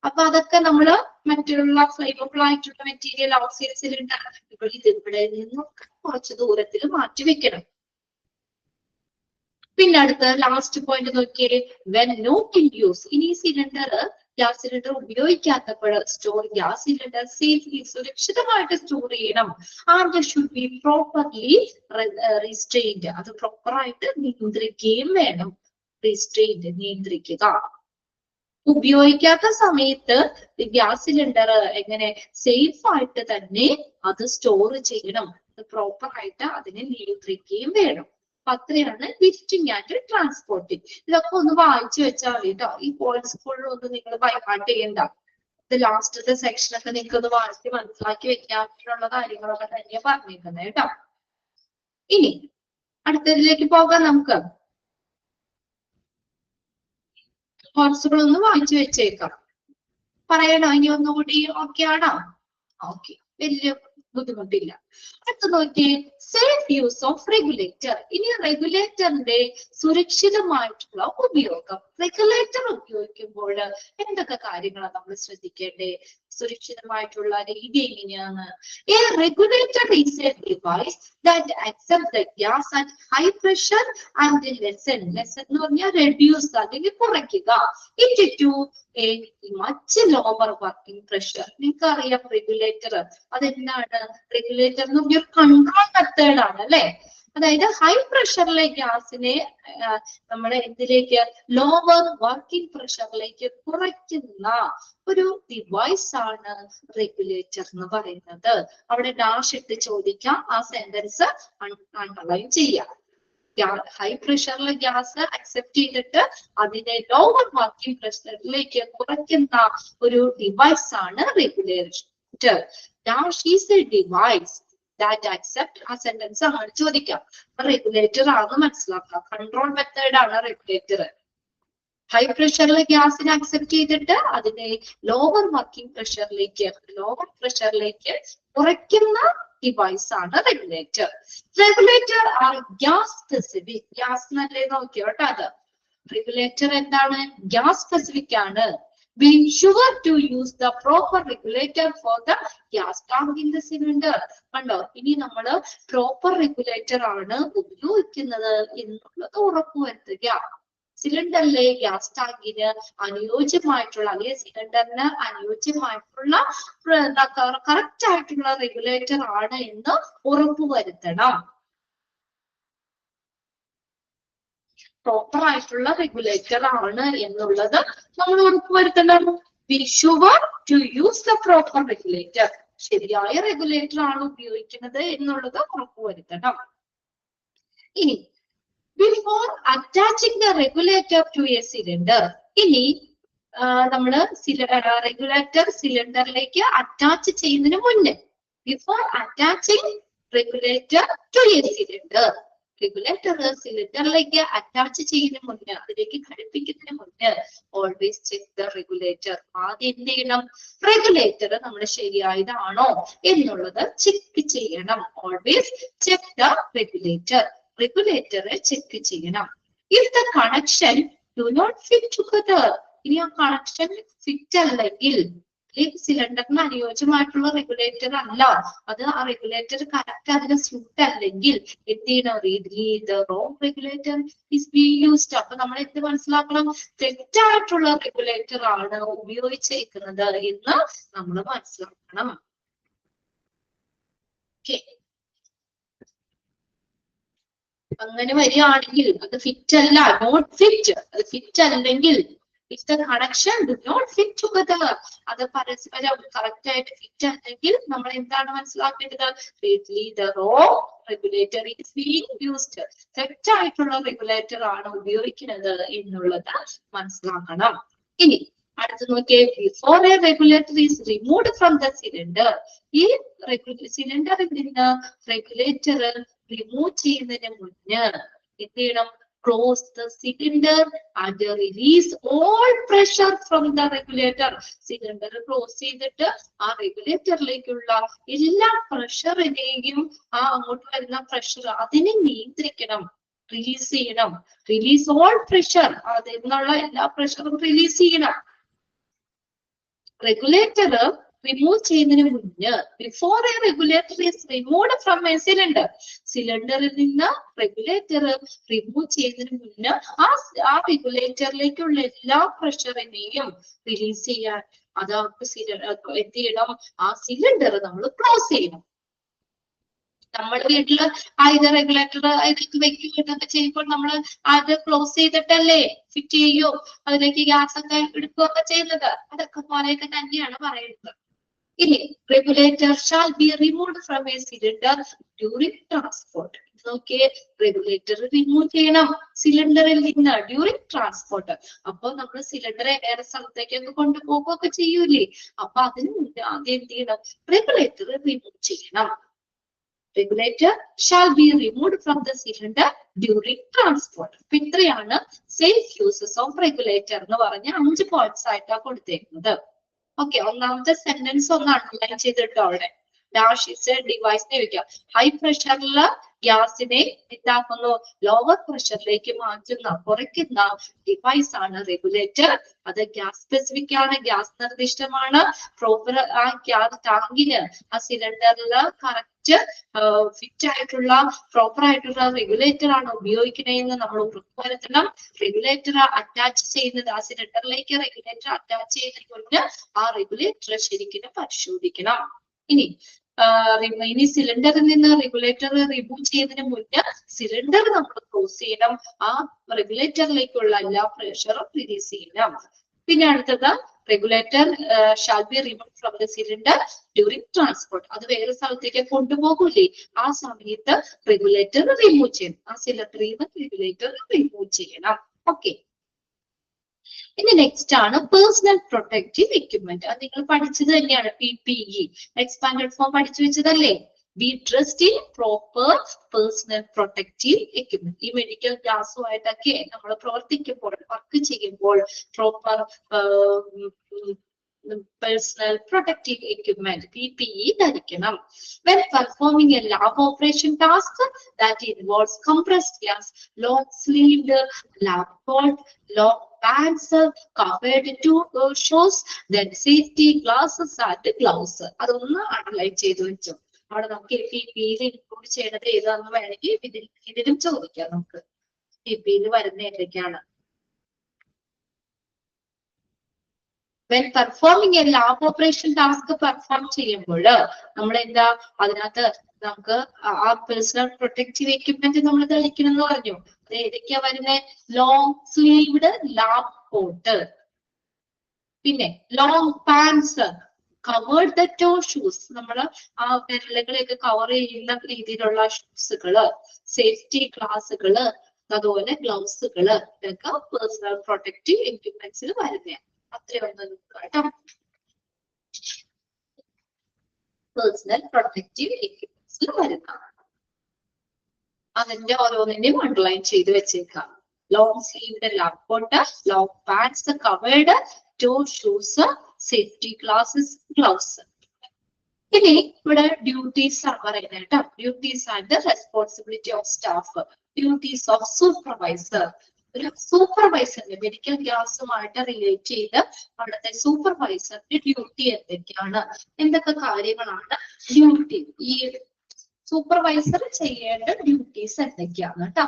അപ്പൊ അതൊക്കെ നമ്മള് മറ്റുള്ള ഫ്ലെയിമബിൾ ആയിട്ടുള്ള മെറ്റീരിയൽ ഓക്സിജൻ സിലിണ്ടർ ഇവിടെ നിന്നൊക്കെ കുറച്ച് ദൂരത്തിൽ മാറ്റി വെക്കണം. പിന്നെ അടുത്ത ലാസ്റ്റ് പോയിന്റ് നോക്കിയേ, വെൻ നോട്ട് ഇൻ യൂസ്. ഇനി സിലിണ്ടർ, ഗ്യാസ് സിലിണ്ടർ ഉപയോഗിക്കാത്തപ്പോൾ സ്റ്റോർ ഗ്യാസ് സിലിണ്ടർ സേഫ്ലി, സുരക്ഷിതമായിട്ട് സ്റ്റോർ ചെയ്യണം. And should be properly restrained. അത് പ്രോപ്പറായിട്ട് നിയന്ത്രിക്കുകയും വേണം. റിസ്ട്രെയിൻഡ്, നിയന്ത്രിക്കുക. ഉപയോഗിക്കാത്ത സമയത്ത് ഗ്യാസ് സിലിണ്ടർ എങ്ങനെ സേഫ് ആയിട്ട് തന്നെ അത് സ്റ്റോർ ചെയ്യണം. പ്രോപ്പറായിട്ട് അതിനെ നിയന്ത്രിക്കുകയും വേണം. അത്രയാണ് ലിഫ്റ്റിംഗ് ആൻഡ് ട്രാൻസ്പോർട്ടിങ്. ഇതൊക്കെ ഒന്ന് വായിച്ചു വെച്ചാൽ മതി കേട്ടോ. ഈ പോയിന്റ്സ് ഫുള്ളൊന്നും നിങ്ങൾ ബൈഹാർട്ട് ചെയ്യണ്ട. ഇത് ലാസ്റ്റത്തെ സെക്ഷനൊക്കെ നിങ്ങൾക്ക് ഒന്ന് വായിച്ച് മനസ്സിലാക്കി വെക്കാനുള്ള കാര്യങ്ങളൊക്കെ തന്നെ പറഞ്ഞിരിക്കുന്നത് കേട്ടോ. ഇനി അടുത്തതിലേക്ക് പോകാം. നമുക്ക് കോഴ്സുകളൊന്ന് വായിച്ചു വെച്ചേക്കാം. പറയണോ ഇനി ഒന്നുകൂടി? ഓക്കെ ആണോ? ഓക്കെ, വലിയ ബുദ്ധിമുട്ടില്ല. അടുത്ത നോക്കി, സേഫ് യൂസ് ഓഫ് റെഗുലേറ്റർ. ഇനി റെഗുലേറ്ററിന്റെ സുരക്ഷിതമായിട്ടുള്ള ഉപയോഗം. റെഗുലേറ്റർ ഉപയോഗിക്കുമ്പോൾ എന്തൊക്കെ കാര്യങ്ങളാണ് നമ്മൾ ശ്രദ്ധിക്കേണ്ടത്? സുരക്ഷിതമായിട്ടുള്ള രീതി എങ്ങനെയാണ്? A regulator is a device that accepts the gas at high pressure and lessen എന്ന് പറഞ്ഞാൽ reduce അല്ലെങ്കിൽ കുറയ്ക്കുക it to a much lower working pressure. നിങ്ങൾക്ക് അറിയാം റെഗുലേറ്റർ അതെന്താണ്? റെഗുലേറ്റർ എന്ന് പറഞ്ഞ ഒരു കൺട്രോൾ മെത്തേഡ് ആണ് അല്ലെ. അതായത് ഹൈ പ്രഷറിലെ ഗ്യാസിനെ നമ്മൾ എന്തിലേക്ക്, ലോവർ വർക്കിംഗ് പ്രഷറിലേക്ക് കുറയ്ക്കുന്ന ഒരു ഡിവൈസ് ആണ് റെഗുലേറ്റർ എന്ന് പറയുന്നത്. അവിടെ ഡാഷ് ഇട്ട് ചോദിക്കാം, ആ സെന്റൻസ് അണ്ടർലൈൻ ചെയ്യാം. ഹൈ പ്രഷറിലെ ഗ്യാസ് അക്സെപ്റ്റ് ചെയ്തിട്ട് അതിനെ ലോവർ വർക്കിംഗ് പ്രഷറിലേക്ക് കുറയ്ക്കുന്ന ഒരു ഡിവൈസ് ആണ് regulator. Dash is a device that accept, ആ സെന്റൻസ് അങ്ങനെ ചോദിക്കാം. റെഗുലേറ്റർ ആണെന്ന് മനസ്സിലാക്കാം. കൺട്രോൾ മെത്തേഡ് ആണ് റെഗുലേറ്റർ. ഹൈ പ്രഷറിലെ ഗ്യാസിനെ അക്സെപ്റ്റ് ചെയ്തിട്ട് അതിനെ ലോവർ വർക്കിംഗ് പ്രഷറിലേക്ക് കുറയ്ക്കുന്ന ഡിവൈസ് ആണ് regulator. Regulator are gas specific. Gas നല്ലേ നോക്കിയോ കേട്ടോ. അത് റെഗുലേറ്റർ എന്താണ്? ഗ്യാസ് സ്പെസിഫിക് ആണ്. Be sure to use the proper regulator for the gas tank in the cylinder. കണ്ടോ, ഇനി നമ്മള് പ്രോപ്പർ റെഗുലേറ്റർ ആണ് ഉപയോഗിക്കുന്നത് എന്നുള്ളത് ഉറപ്പുവരുത്തുക. സിലിണ്ടറിലെ ഗ്യാസ് ടാങ്കിന് അനുയോജ്യമായിട്ടുള്ള അല്ലെങ്കിൽ സിലിണ്ടറിന് അനുയോജ്യമായിട്ടുള്ള കറക്റ്റ് ആയിട്ടുള്ള റെഗുലേറ്റർ ആണ് എന്ന് ഉറപ്പുവരുത്തണം. പ്രോപ്പർ ആയിട്ടുള്ള റെഗുലേറ്റർ ആണ് എന്നുള്ളത് നമ്മൾ ഉറപ്പുവരുത്തണം. Be sure to use the proper regulator. ശരിയായ റെഗുലേറ്റർ ആണ് ഉപയോഗിക്കുന്നത് എന്നുള്ളത് ഉറപ്പുവരുത്തണം. ഇനി before attaching the regulator to a cylinder, ഇനി നമ്മള് റെഗുലേറ്റർ സിലിണ്ടറിലേക്ക് അറ്റാച്ച് ചെയ്യുന്നതിന് മുന്നേ, before attaching regulator to a cylinder, regulator സിലിണ്ടറിലേക്ക് അറ്റാച്ച് ചെയ്യുന്നതിന് മുന്നേ, അതിലേക്ക് ഘടിപ്പിക്കുന്നതിന് മുന്നേ ഓൾവേസ് ചെക്ക് ദ റെഗുലേറ്റർ. ആദ്യം എന്ത് ചെയ്യണം? റെഗുലേറ്റർ നമ്മൾ ശരിയായതാണോ എന്നുള്ളത് ചെക്ക് ചെയ്യണം. Always check the regulator. Regulator check ചെയ്യണം. If the connection do not fit together, ഇനി ആ കണക്ഷൻ ഫിറ്റ് അല്ലെങ്കിൽ സിലിണ്ടറിന് അനുയോജ്യമായിട്ടുള്ള റെഗുലേറ്റർ അല്ല, അത് ആ റെഗുലേറ്റർ കറക്റ്റ് അതിന് സ്യൂട്ട് അല്ലെങ്കിൽ എന്ത് ചെയ്യണം? the wrong regulator is being used. അപ്പൊ നമ്മൾ എന്ത് മനസ്സിലാക്കണം? തെറ്റായിട്ടുള്ള റെഗുലേറ്റർ ആണ് ഉപയോഗിച്ചേക്കുന്നത് എന്ന് നമ്മൾ മനസ്സിലാക്കണം. അങ്ങനെ വരികയാണെങ്കിൽ അത് ഫിറ്റ് അല്ല, നോട്ട് ഫിറ്റ്. അത് ഫിറ്റ് അല്ലെങ്കിൽ if the connection do not fit together, അത് പരസ്പരം കറക്റ്റ് ആയിട്ട് ഫിറ്റ് അല്ലെങ്കിൽ നമ്മൾ എന്താണ് മനസ്സിലാക്കേണ്ടത്? the wrong regulator is being used. തെറ്റായിട്ടുള്ള റെഗുലേറ്റർ ആണ് ഉപയോഗിക്കുന്നത് എന്നുള്ളത് മനസ്സിലാക്കണം. ഇനി അടുത്ത് നോക്കിയേ, before a regulator is removed from the cylinder, ഈ സിലിണ്ടറിൽ നിന്ന് റെഗുലേറ്റർ റിമൂവ് ചെയ്യുന്നതിന് മുന്നേ എന്ത് ചെയ്യണം? Close the cylinder and release all pressure from the regulator. Cylinder close ചെയ്തിട്ട് ആ റെഗുലേറ്ററിലേക്കുള്ള എല്ലാ പ്രഷറിനെയും അങ്ങോട്ട് വരുന്ന പ്രഷർ അതിനെ നിയന്ത്രിക്കണം, റിലീസ് ചെയ്യണം. റിലീസ് ഓൾ പ്രഷർ, അതിൽ നിന്നുള്ള എല്ലാ പ്രഷറും റിലീസ് ചെയ്യണം. റെഗുലേറ്റർ റിമൂവ് ചെയ്യുന്നതിന് മുന്നേ, before A regulator is removed from A cylinder, സിലിണ്ടറിൽ നിന്ന് റെഗുലേറ്റർ റിമൂവ് ചെയ്യുന്നതിന് മുന്നേ ആ റെഗുലേറ്ററിലേക്കുള്ള എല്ലാ പ്രഷറിനെയും റിലീസ് ചെയ്യാൻ അത് എന്ത് ചെയ്യണം? ആ സിലിണ്ടർ നമ്മൾ ക്ലോസ് ചെയ്യണം. നമ്മുടെ വീട്ടില് ഇത് റെഗുലേറ്റർ ഇതിലേക്ക് വെക്കുകയൊക്കെ ചെയ്യുമ്പോൾ നമ്മൾ അത് ക്ലോസ് ചെയ്തിട്ടല്ലേ ഫിറ്റ് ചെയ്യോ അതിലേക്ക് ഗ്യാസ് ഒക്കെ എടുക്കുകയൊക്കെ ചെയ്യുന്നത്. അതൊക്കെ പോലെയൊക്കെ തന്നെയാണ് പറയുന്നത്. ഇനി regulator shall be removed from A cylinder during transport. നോക്കിയേ, റെഗുലേറ്റർ റിമൂവ് ചെയ്യണം സിലിണ്ടറിൽ നിന്ന് ഡ്യൂറിങ് ട്രാൻസ്പോർട്ട്. അപ്പൊ നമ്മൾ സിലിണ്ടറെ വേറെ സ്ഥലത്തേക്കൊക്കെ കൊണ്ടുപോകുകയൊക്കെ ചെയ്യൂലേ, അപ്പൊ അതിന് മുന്നേ ആദ്യം എന്ത് ചെയ്യണം, റെഗുലേറ്റർ റിമൂവ് ചെയ്യണം. Regulator shall be removed from the cylinder during transport. അപ്പൊ ഇത്രയാണ് safe uses of regulator എന്ന് പറഞ്ഞ 5 points ആയിട്ടാണ് കൊടുത്തേക്കുന്നത്. ഓക്കെ, ഒന്നാമത്തെ സെന്റൻസ് ഒന്ന് അണ്ടർലൈൻ ചെയ്തിട്ടോ അവിടെ. ഡാഷ് ഇസ് എ ഡിവൈസിനെ വെക്കാം. ഹൈ പ്രഷറിലുള്ള ഗ്യാസിനെ എന്താക്കുന്നു, ലോവർ പ്രഷറിലേക്ക് മാറ്റുന്ന, കുറയ്ക്കുന്ന ഡിവൈസ് ആണ് റെഗുലേറ്റർ. അത് ഗ്യാസ് സ്പെസിഫിക് ആണ്, ഗ്യാസ് നിർദ്ദിഷ്ടമാണ്. പ്രോപ്പർ ആ ഗ്യാസ് ടാങ്കിന്, ആ സിലിണ്ടറില് കറക്റ്റ് ഫിറ്റ് ആയിട്ടുള്ള പ്രോപ്പർ ആയിട്ടുള്ള റെഗുലേറ്റർ ആണ് ഉപയോഗിക്കുന്നതെന്ന് നമ്മൾ ഉറപ്പുവരുത്തണം. റെഗുലേറ്റർ അറ്റാച്ച് ചെയ്യുന്നത്, ആ സിലിണ്ടറിലേക്ക് റെഗുലേറ്റർ അറ്റാച്ച് ചെയ്യുന്നതിന് മുന്നേ ആ റെഗുലേറ്റർ ശരിക്കും പരിശോധിക്കണം. ഇനി സിലിണ്ടറിൽ നിന്ന് റെഗുലേറ്റർ റിമൂവ് ചെയ്യുന്നതിന് മുന്നേ സിലിണ്ടർ നമ്മൾ ക്ലോസ് ചെയ്യണം, ആ റെഗുലേറ്ററിലേക്കുള്ള എല്ലാ പ്രഷറും റിലീസ് ചെയ്യണം. പിന്നെ അടുത്തത്, regulator shall be remove from the cylinder during transport. അത് വേറെ സ്ഥലത്തേക്ക് കൊണ്ടുപോകൂലേ, ആ സമയത്ത് റെഗുലേറ്റർ റിമൂവ് ചെയ്യണം, ആ സിലിണ്ടറിൽ നിന്ന് റെഗുലേറ്റർ റിമൂവ് ചെയ്യണം. ഓക്കെ, ഇനി നെക്സ്റ്റ് ആണ് പേഴ്സണൽ പ്രൊട്ടക്റ്റീവ് എക്യുപ്മെന്റ്. അത് നിങ്ങൾ പഠിച്ചത് തന്നെയാണ്, PPE എക്സ്പാൻഡഡ് ഫോം പഠിച്ചു വെച്ചതല്ലേ. Be dressed in proper personal protective equipment. ഈ മെഡിക്കൽ ഗ്ലാസുമായിട്ടൊക്കെ നമ്മൾ പ്രവർത്തിക്കുമ്പോൾ, വർക്ക് ചെയ്യുമ്പോൾ proper personal protective equipment PPE ധരിക്കണം. When performing a lab operation task that involves compressed gas, long-sleeved lab coat, long pants, covered shoes, then safety glasses and gloves. അതൊന്ന് underline ചെയ്ത് വെച്ചു. അവിടെ നമുക്ക് PPE ഇൻക്ലൂഡ് ചെയ്യേണ്ടത് ഏതാണെന്ന് വേണമെങ്കിൽ ഇതിലും ചോദിക്കാം. നമുക്ക് PPE വരുന്ന ഏതൊക്കെയാണ്. When performing a lab operation task perform ചെയ്യുമ്പോൾ നമ്മൾ എന്താ, അതിനകത്ത് നമുക്ക് ആ പേഴ്സണൽ പ്രൊട്ടക്റ്റീവ് എക്യുപ്മെന്റ് നമ്മൾ ധരിക്കണം എന്ന് പറഞ്ഞു. അത് ഏതൊക്കെയാ വരുന്നത്, ലോങ് സ്ലീവ്ഡ് ലാബ് കോട്ട്, പിന്നെ long pants, covered the toe shoes, നമ്മൾ ആ വിരലുകളെയൊക്കെ കവർ ചെയ്യുന്ന രീതിയിലുള്ള ഷൂസുകള്, സേഫ്റ്റി ഗ്ലാസുകള്, അതുപോലെ ഗ്ലൗസുകള്, ഇതൊക്കെ പേഴ്സണൽ പ്രൊട്ടക്റ്റീവ് എക്യുപ്മെന്റ്സിൽ വരുന്നതാണ്. അത്രയൊന്നും കേട്ടോ, പേഴ്സണൽ പ്രൊട്ടക്റ്റീവ് എക്യുപ്മെന്റ്സിൽ വരുന്നതാണ്. അതിന്റെ ഓരോന്നിന്റെയും അണ്ടർലൈൻ ചെയ്ത് വെച്ചേക്കാം. Long sleeved lab coat, long pants, covered toe shoes, safety glasses, gloves. ഇനി ഇവിടെ ഡ്യൂട്ടീസ് ആണ് പറയുന്നത് കേട്ടോ. Duties and responsibility of staff. Duties of supervisor. ഒരു സൂപ്പർവൈസറിന്റെ മെഡിക്കൽ ഗ്യാസുമായിട്ട് റിലേറ്റ് ചെയ്ത് അവിടുത്തെ സൂപ്പർവൈസറിന്റെ ഡ്യൂട്ടി എന്തൊക്കെയാണ്, എന്തൊക്കെ കാര്യങ്ങളാണ് ഡ്യൂട്ടി, ഈ സൂപ്പർവൈസർ ചെയ്യേണ്ട ഡ്യൂട്ടീസ് എന്തൊക്കെയാണ് കേട്ടോ.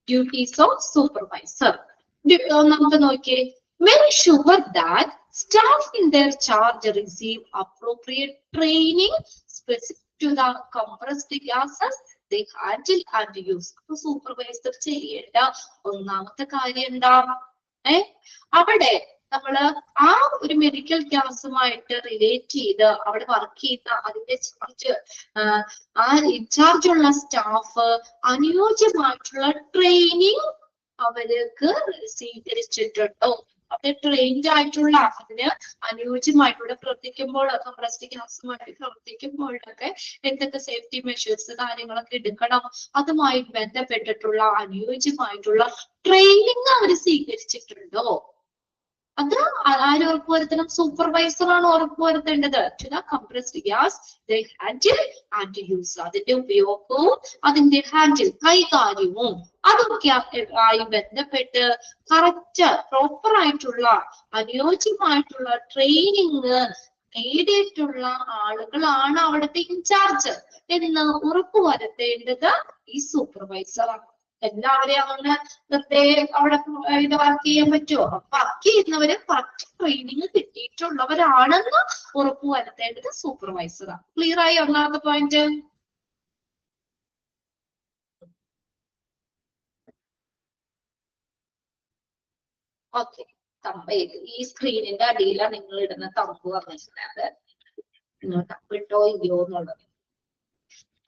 ഡ്യൂട്ടീസ് ഓഫ് സൂപ്പർവൈസർ നമുക്ക് നോക്കിയേ. Make sure that staff in their charge receive appropriate training specific to the compressed gases they handle and use. അപ്പൊ സൂപ്പർവൈസർ ചെയ്യേണ്ട ഒന്നാമത്തെ കാര്യം എന്താ, അവിടെ നമ്മള് ആ ഒരു മെഡിക്കൽ ഗ്യാസുമായിട്ട് റിലേറ്റ് ചെയ്ത് അവിടെ വർക്ക് ചെയ്യുന്ന അതിന്റെ ചാർജ്, ആ ഇൻചാർജ് ഉള്ള സ്റ്റാഫ് അനുയോജ്യമായിട്ടുള്ള ട്രെയിനിങ് അവർക്ക് സ്വീകരിച്ചിട്ടുണ്ടോ, അവിടെ ട്രെയിൻഡ് ആയിട്ടുള്ള, അതിന് അനുയോജ്യമായിട്ടുള്ള പ്രവർത്തിക്കുമ്പോൾ, കംപ്രസ്ഡ് ഗ്യാസുമായിട്ട് പ്രവർത്തിക്കുമ്പോഴൊക്കെ എന്തൊക്കെ സേഫ്റ്റി മെഷേഴ്സ് കാര്യങ്ങളൊക്കെ എടുക്കണം, അതുമായി ബന്ധപ്പെട്ടിട്ടുള്ള അനുയോജ്യമായിട്ടുള്ള ട്രെയിനിങ് അവർ സ്വീകരിച്ചിട്ടുണ്ടോ. അത് ആര് ഉറപ്പുവരുത്തണം, സൂപ്പർവൈസർ ആണ് ഉറപ്പുവരുത്തേണ്ടത്. Compressed gas handle and use, അതിന്റെ ഉപയോഗവും അതിന്റെ ഹാൻഡിൽ കൈകാര്യവും അതൊക്കെ ആയി ബന്ധപ്പെട്ട് കറക്റ്റ് പ്രോപ്പർ ആയിട്ടുള്ള അനുയോജ്യമായിട്ടുള്ള ട്രെയിനിങ് നേടിയിട്ടുള്ള ആളുകളാണ് അവിടുത്തെ ഇൻചാർജ് എന്ന് ഉറപ്പുവരുത്തേണ്ടത് ഈ സൂപ്പർവൈസറാണ്. എല്ലാവരെയും അങ്ങനെ അവിടെ ഇത് വർക്ക് ചെയ്യാൻ പറ്റുമോ, വർക്ക് ചെയ്യുന്നവര് കറക്റ്റ് ട്രെയിനിങ് കിട്ടിയിട്ടുള്ളവരാണെന്ന് ഉറപ്പുവരുത്തേണ്ടത് സൂപ്പർവൈസറാണ്. ക്ലിയർ ആയി ഒന്നാമത്തെ പോയിന്റ്. ഓക്കെ, ഈ സ്ക്രീനിന്റെ അടിയിലാണ് നിങ്ങൾ ഇടുന്ന തമ്പ് പറഞ്ഞിട്ടുള്ളത്. നിങ്ങൾ തമ്പിട്ടോ ഇല്ലയോ എന്നുള്ളത്.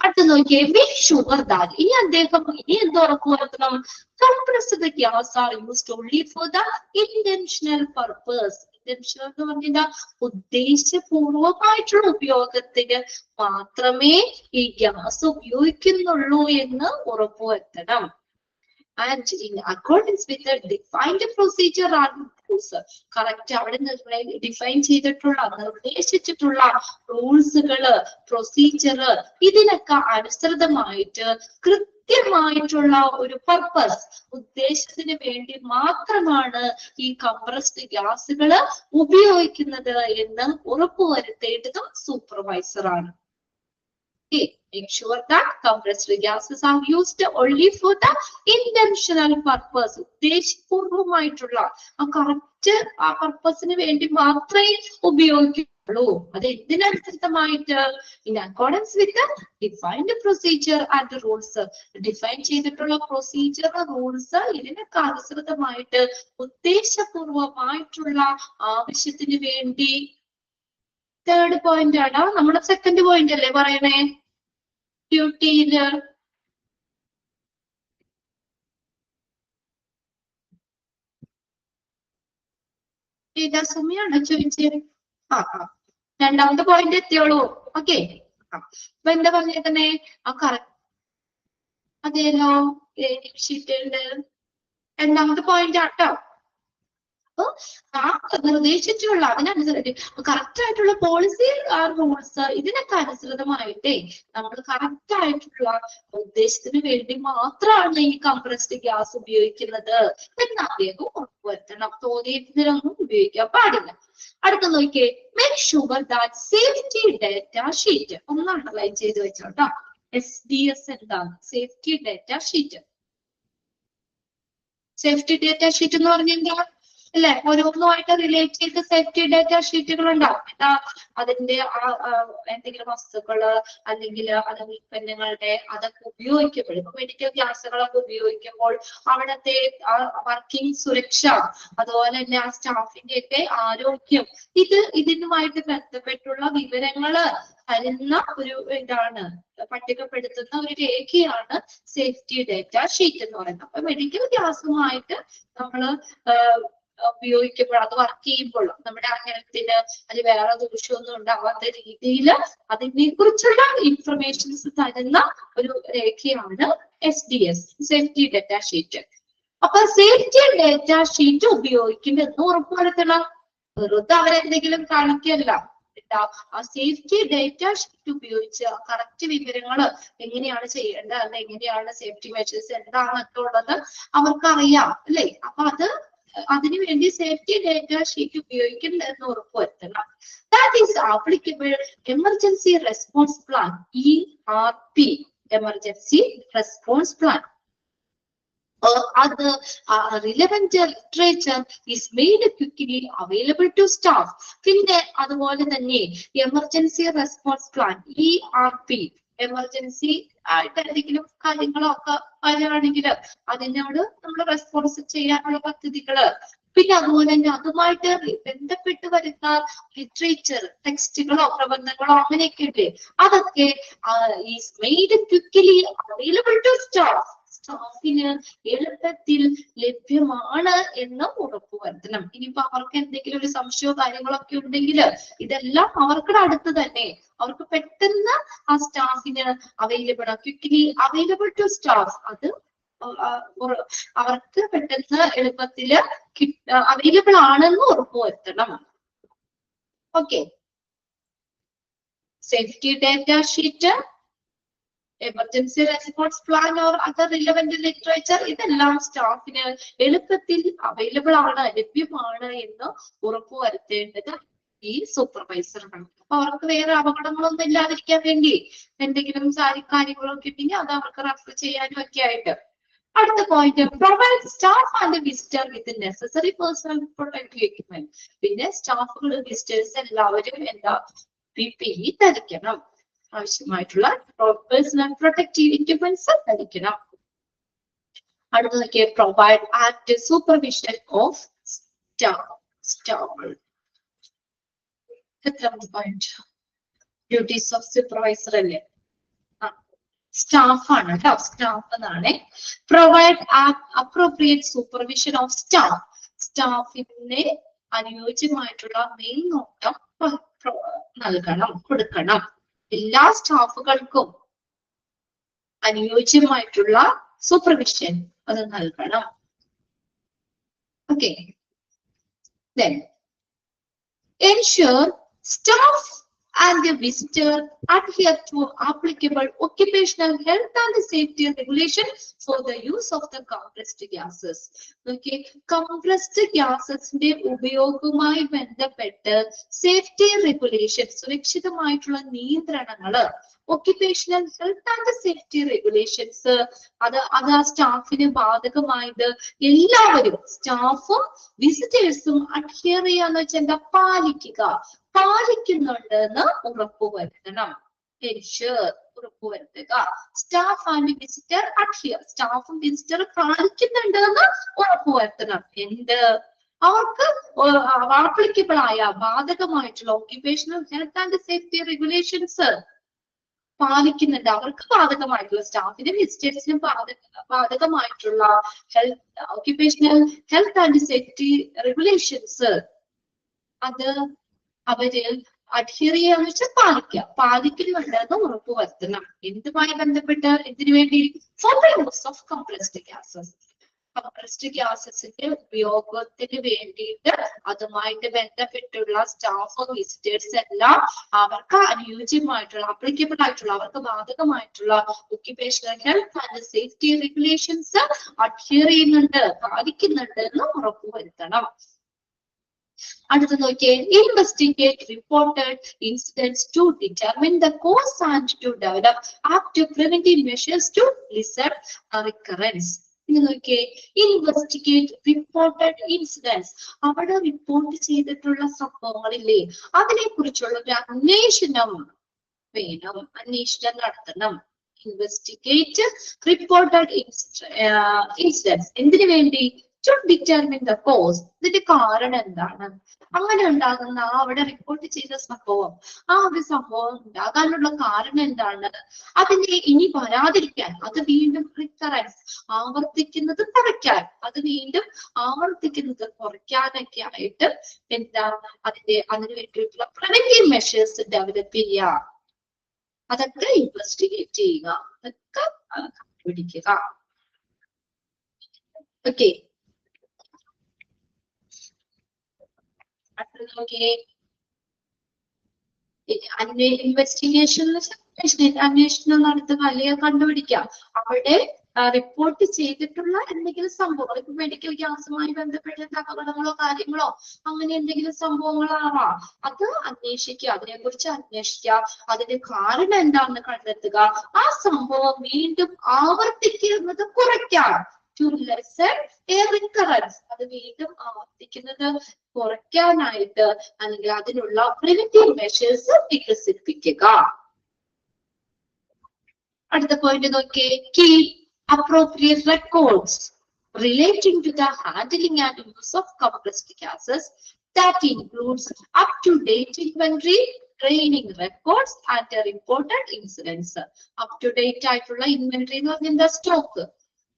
അടുത്ത നോക്കിയേ, make sure that ഇനി അദ്ദേഹം ഇനി എന്ത് ഉറപ്പുവരുത്തണം? Compressed gas are used only for the intentional purpose. Intentional എന്ന് പറഞ്ഞാൽ ഉദ്ദേശപൂർവമായിട്ടുള്ള ഉപയോഗത്തിന് മാത്രമേ ഈ ഗ്യാസ് ഉപയോഗിക്കുന്നുള്ളൂ എന്ന് ഉറപ്പുവരുത്തണം. And in accordance with the defined procedure and rules, correct അവിടെ ഡിഫൈൻ ചെയ്തിട്ടുള്ള നിർദ്ദേശിച്ചിട്ടുള്ള റൂൾസുകള്, പ്രൊസീജിയർ, ഇതിനൊക്കെ അനുസൃതമായിട്ട് കൃത്യമായിട്ടുള്ള ഒരു പർപ്പസ്, ഉദ്ദേശത്തിന് വേണ്ടി മാത്രമാണ് ഈ കംപ്രസ്ഡ് ഗ്യാസുകൾ ഉപയോഗിക്കുന്നത് എന്ന് ഉറപ്പുവരുത്തേണ്ടതും സൂപ്പർവൈസറാണ്. Make sure that compressed gases are used only for the intentional purpose. ഉദ്ദേശപൂർവമായിട്ടുള്ള ആ കറക്റ്റ് ആ പർപ്പസിന് വേണ്ടി മാത്രമേ ഉപയോഗിക്കുള്ളൂ. അത് എന്തിനനുസൃതമായിട്ട്? in accordance with the defined procedure and rules. Define ചെയ്തിട്ടുള്ള പ്രൊസീജിയർ, റൂൾസ്, ഇതിനൊക്കെ അനുസൃതമായിട്ട് ഉദ്ദേശപൂർവമായിട്ടുള്ള ആവശ്യത്തിന് വേണ്ടി. തേർഡ് പോയിന്റ് ആണ്. നമ്മുടെ സെക്കൻഡ് പോയിന്റ് അല്ലേ പറയണേ? ഡ്യൂട്ടിയില് ഏതാ സമയാണ് ചോദിച്ചത്? രണ്ടാമത്തെ പോയിന്റ് എത്തിയോളൂ. ഓക്കെ, അപ്പൊ എന്താ പറഞ്ഞേക്കുന്നേ? ആ കറക്റ്റ് അതേലോ ഷീറ്റുണ്ട്. രണ്ടാമത്തെ പോയിന്റ് ആട്ടോ. അപ്പൊ നിർദ്ദേശിച്ചുള്ള അതിനനുസരിച്ച് കറക്റ്റ് ആയിട്ടുള്ള പോളിസി റൂൾസ്, ഇതിനൊക്കെ അനുസൃതമായിട്ടേ നമ്മൾ കറക്റ്റ് ആയിട്ടുള്ള ഉദ്ദേശത്തിന് വേണ്ടി മാത്രമാണ് ഈ കംപ്രസ്ഡ് ഗ്യാസ് ഉപയോഗിക്കുന്നത് എന്ന് അദ്ദേഹം ഉറപ്പുവരുത്തണം. തോന്നിയതിനൊന്നും ഉപയോഗിക്കാൻ പാടില്ല. അടുത്ത നോക്കിയേ, make sure that safety data sheet ഒന്ന് അണ്ടർലൈൻ ചെയ്ത് വെച്ചോട്ടോ. SDS എന്താണ്? Safety data sheet. Safety data sheet എന്ന് പറഞ്ഞെന്താ അല്ലെ? ഓരോന്നുമായിട്ട് റിലേറ്റ് ചെയ്ത് സേഫ്റ്റി ഡാറ്റ ഷീറ്റുകൾ ഉണ്ടാവും. അതിന്റെ എന്തെങ്കിലും വസ്തുക്കള് അല്ലെങ്കിൽ അത് ഉൽപ്പന്നങ്ങളുടെ അതൊക്കെ ഉപയോഗിക്കുമ്പോൾ, ഇപ്പൊ മെഡിക്കൽ ഗ്യാസുകളൊക്കെ ഉപയോഗിക്കുമ്പോൾ അവിടത്തെ വർക്കിംഗ് സുരക്ഷ, അതുപോലെ തന്നെ ആ സ്റ്റാഫിന്റെ ഒക്കെ ആരോഗ്യം, ഇതിനുമായിട്ട് ബന്ധപ്പെട്ടുള്ള വിവരങ്ങള് തരുന്ന ഒരു ഇതാണ്, പട്ടികപ്പെടുത്തുന്ന ഒരു രേഖയാണ് സേഫ്റ്റി ഡാറ്റ ഷീറ്റ് എന്ന് പറയുന്നത്. അപ്പൊ മെഡിക്കൽ ഗ്യാസുമായിട്ട് നമ്മള് ഉപയോഗിക്കുമ്പോൾ, അത് വർക്ക് ചെയ്യുമ്പോൾ നമ്മുടെ ഹെൽത്തിന് അത് വേറെ ദൂഷ്യമൊന്നും ഉണ്ടാവാത്ത രീതിയിൽ അതിനെ കുറിച്ചുള്ള ഇൻഫർമേഷൻസ് തരുന്ന ഒരു രേഖയാണ് SDS, സേഫ്റ്റി ഡാറ്റ ഷീറ്റ്. അപ്പൊ സേഫ്റ്റി ഡാറ്റ ഷീറ്റ് ഉപയോഗിക്കുമെന്ന് ഉറപ്പുവരുത്തണം. വെറുതെ അവരെന്തെങ്കിലും കാണിക്കല്ല. ആ സേഫ്റ്റി ഡാറ്റ ഷീറ്റ് ഉപയോഗിച്ച് കറക്റ്റ് വിവരങ്ങൾ എങ്ങനെയാണ് ചെയ്യേണ്ടത്, അത് എങ്ങനെയാണ് സേഫ്റ്റി മെഷേഴ്സ് എന്താണെന്നൊക്കെ ഉള്ളത് അവർക്കറിയാം അല്ലെ? അപ്പൊ അതിനുവേണ്ടി സേഫ്റ്റി ഡാറ്റ ഷീറ്റ് ഉപയോഗിക്കണം എന്ന് ഉറപ്പുവരുത്തണം. That is applicable emergency response plan, ERP, emergency response plan. Other relevant literature is made quickly available to staff. പിന്നെ അതുപോലെ തന്നെ emergency response plan, ERP, emergency ആയിട്ട് എന്തെങ്കിലും കാര്യങ്ങളൊക്കെ വരികയാണെങ്കിൽ അതിനോട് നമ്മൾ റെസ്പോൺസ് ചെയ്യാനുള്ള പദ്ധതികള്, പിന്നെ അതുപോലെ തന്നെ അതുമായിട്ട് ബന്ധപ്പെട്ട് വരുന്ന ലിറ്ററേച്ചർ, ടെക്സ്റ്റുകളോ പ്രബന്ധങ്ങളോ അങ്ങനെയൊക്കെ ഉണ്ട്. അതൊക്കെ is made quickly available to staff. സ്റ്റാഫിന് എളുപ്പത്തിൽ ലഭ്യമാണ് എന്ന് ഉറപ്പുവരുത്തണം. ഇനിയിപ്പോ അവർക്ക് എന്തെങ്കിലും ഒരു സംശയമോ കാര്യങ്ങളൊക്കെ ഉണ്ടെങ്കിൽ ഇതെല്ലാം അവർക്കുടെ അടുത്ത് തന്നെ അവർക്ക് പെട്ടെന്ന് ആ സ്റ്റാഫിന് available, quickly available to staff, അത് അവർക്ക് പെട്ടെന്ന് എളുപ്പത്തിൽ അവൈലബിൾ ആണെന്ന് ഉറപ്പുവരുത്തണം. Okay, safety data sheet, emergency response plan or other relevant literature, ഇതെല്ലാം സ്റ്റാഫിന് എളുപ്പത്തിൽ അവൈലബിൾ ആണ്, ലഭ്യമാണ് എന്ന് ഉറപ്പുവരുത്തേണ്ടത് ഈ സൂപ്പർവൈസറാണ്. അപ്പൊ അവർക്ക് വേറെ അപകടങ്ങളൊന്നും ഇല്ലാതിരിക്കാൻ വേണ്ടി എന്തെങ്കിലും കാര്യങ്ങളൊക്കെ ഉണ്ടെങ്കിൽ അത് അവർക്ക് റെഫർ ചെയ്യാനും ഒക്കെ ആയിട്ട്. അടുത്ത point, provide staff and visitor with necessary personal protective equipment. പിന്നെ സ്റ്റാഫുകൾ, വിസിറ്റേഴ്സ് എല്ലാവരും എന്താ PPE ധരിക്കണം, ആവശ്യമായിട്ടുള്ള പേഴ്സണൽ പ്രൊട്ടക്റ്റീവ് എക്യുപ്മെന്റ്സ് ധരിക്കണം. അടുത്ത നോക്കിയ provide active supervision of staff. എത്രാമത്തെ പോയിന്റ്? ഡ്യൂട്ടീസ് ഓഫ് സൂപ്പർവൈസർ അല്ലേ? സ്റ്റാഫാണ് കേട്ടോ, സ്റ്റാഫ് എന്നാണ്. Provide appropriate supervision of staff, സ്റ്റാഫിന് അനുയോജ്യമായിട്ടുള്ള മേൽനോട്ടം നൽകണം, കൊടുക്കണം. എല്ലാ സ്റ്റാഫുകൾക്കും അനുയോജ്യമായിട്ടുള്ള സൂപ്പർവിഷൻ അത് നൽകണം. Okay, then ensure staff and the visitor adhere to applicable occupational health and safety regulations for the use of the compressed gases. Okay, compressed gases ന്റെ ഉപയോഗവുമായി ബന്ധപ്പെട്ട് സേഫ്റ്റി റെഗുലേഷൻ, സുരക്ഷിതമായിട്ടുള്ള നിയന്ത്രണങ്ങള്, occupational health and safety regulations അത് ആ സ്റ്റാഫിന് ബാധകമായത് എല്ലാവരും, സ്റ്റാഫും വിസിറ്റേഴ്സും adhere ചെയ്യാന്ന് വെച്ചാൽ എന്താ, പാലിക്കുക, പാലിക്കുന്നുണ്ട് എന്ന് ഉറപ്പുവരുത്തണം. ഉറപ്പുവരുത്തുക. സ്റ്റാഫ് ആൻഡ് വിസിറ്റർ അഡ്ഹിയർ, സ്റ്റാഫും വിസിറ്റർ പാലിക്കുന്നുണ്ട് എന്ന് ഉറപ്പുവരുത്തണം. എന്ത്, അവർക്ക് ആപ്ലിക്കബിൾ ആയ ബാധകമായിട്ടുള്ള occupational health and safety regulations പാലിക്കുന്നുണ്ട്, അവർക്ക് ബാധകമായിട്ടുള്ള, സ്റ്റാഫിനും വിസിറ്റേഴ്സിനും ബാധകമായിട്ടുള്ള occupational health and safety regulations അത് അവര് അഡ്ഹിയർ ചെയ്യാന്ന് വെച്ചാൽ പാലിക്കുന്നുണ്ട് എന്ന് ഉറപ്പുവരുത്തണം. എന്തുമായി ബന്ധപ്പെട്ട്, എന്തിനു വേണ്ടി, for the use of compressed gases, compressed gasesന്റെ ഉപയോഗത്തിന് വേണ്ടിയിട്ട് അതുമായിട്ട് ബന്ധപ്പെട്ടുള്ള സ്റ്റാഫ് വിസിറ്റേഴ്സ് എല്ലാം അവർക്ക് അനുയോജ്യമായിട്ടുള്ള, അപ്ലിക്കബിൾ ആയിട്ടുള്ള, അവർക്ക് ബാധകമായിട്ടുള്ള occupational health and safety regulations adhere ചെയ്യുന്നുണ്ട്, പാലിക്കുന്നുണ്ട് എന്ന് ഉറപ്പുവരുത്തണം. അടുത്ത നോക്കിയേ, investigate reported incidence to determine the cause and to develop active preventive measures to lessen recurrence. ഇനി നോക്കിയേ, ഇൻവെസ്റ്റിഗേറ്റ് റിപ്പോർട്ടഡ് ഇൻസിഡൻസ്, അവിടെ റിപ്പോർട്ട് ചെയ്തിട്ടുള്ള സംഭവങ്ങളില്ലേ അതിനെ കുറിച്ചുള്ള ഒരു അന്വേഷണം വേണം, അന്വേഷണം നടത്തണം. ഇൻവെസ്റ്റിഗേറ്റ് റിപ്പോർട്ടഡ് ഇൻസിഡൻസ് എന്തിനു വേണ്ടി, ടു ഡിറ്റർമിൻ ദ കോസ്, ഇതിന്റെ കാരണം എന്താണ്, അങ്ങനെ ഉണ്ടാകുന്ന അവിടെ റിപ്പോർട്ട് ചെയ്ത സംഭവം, ആ ഒരു സംഭവം ഉണ്ടാകാനുള്ള കാരണം എന്താണ്, അതിനെ ഇനി വരാതിരിക്കാൻ, അത് വീണ്ടും റിക്കറൻസ് ആവർത്തിക്കുന്നത് കുറയ്ക്കാൻ, അത് വീണ്ടും ആവർത്തിക്കുന്നത് കുറയ്ക്കാനൊക്കെ ആയിട്ട് എന്താ അതിന് വേണ്ടിയിട്ടുള്ള പ്രിവെന്റീവ് മെഷേഴ്സ് ഡെവലപ്പ് ചെയ്യുക, അതൊക്കെ ഇൻവെസ്റ്റിഗേറ്റ് ചെയ്യുക, അതൊക്കെ കണ്ടുപിടിക്കുക. ഓക്കെ, ഇൻവെസ്റ്റിഗേഷൻ അന്വേഷണം നടത്തുക അല്ലെങ്കിൽ കണ്ടുപിടിക്കുക, അവിടെ റിപ്പോർട്ട് ചെയ്തിട്ടുള്ള എന്തെങ്കിലും സംഭവങ്ങൾ, ഇപ്പൊ മെഡിക്കൽ ഗ്യാസുമായി ബന്ധപ്പെട്ട അപകടങ്ങളോ കാര്യങ്ങളോ അങ്ങനെ എന്തെങ്കിലും സംഭവങ്ങളാവാം, അത് അന്വേഷിക്കുക, അതിനെക്കുറിച്ച് അന്വേഷിക്കുക, അതിന്റെ കാരണം എന്താണെന്ന് കണ്ടെത്തുക, ആ സംഭവം വീണ്ടും ആവർത്തിക്കുന്നത് കുറയ്ക്കാം, ടു ലെസൺ എ റിക്കറൻസ്, അത് വീണ്ടും ആവർത്തിക്കുന്നത് കുറയ്ക്കാനായിട്ട് അല്ലെങ്കിൽ അതിനുള്ള പ്രിവെന്റീവ് മെഷേഴ്സ് വികസിപ്പിക്കുക. അടുത്ത പോയിന്റ് നോക്കിയേ, keep appropriate records relating to the handling and use of compressed gases. That includes up-to-date inventory, training records, and reported incidents. Up-to-date ആയിട്ടുള്ള ഇൻവെന്ററി എന്ന് പറഞ്ഞാൽ സ്റ്റോക്ക്,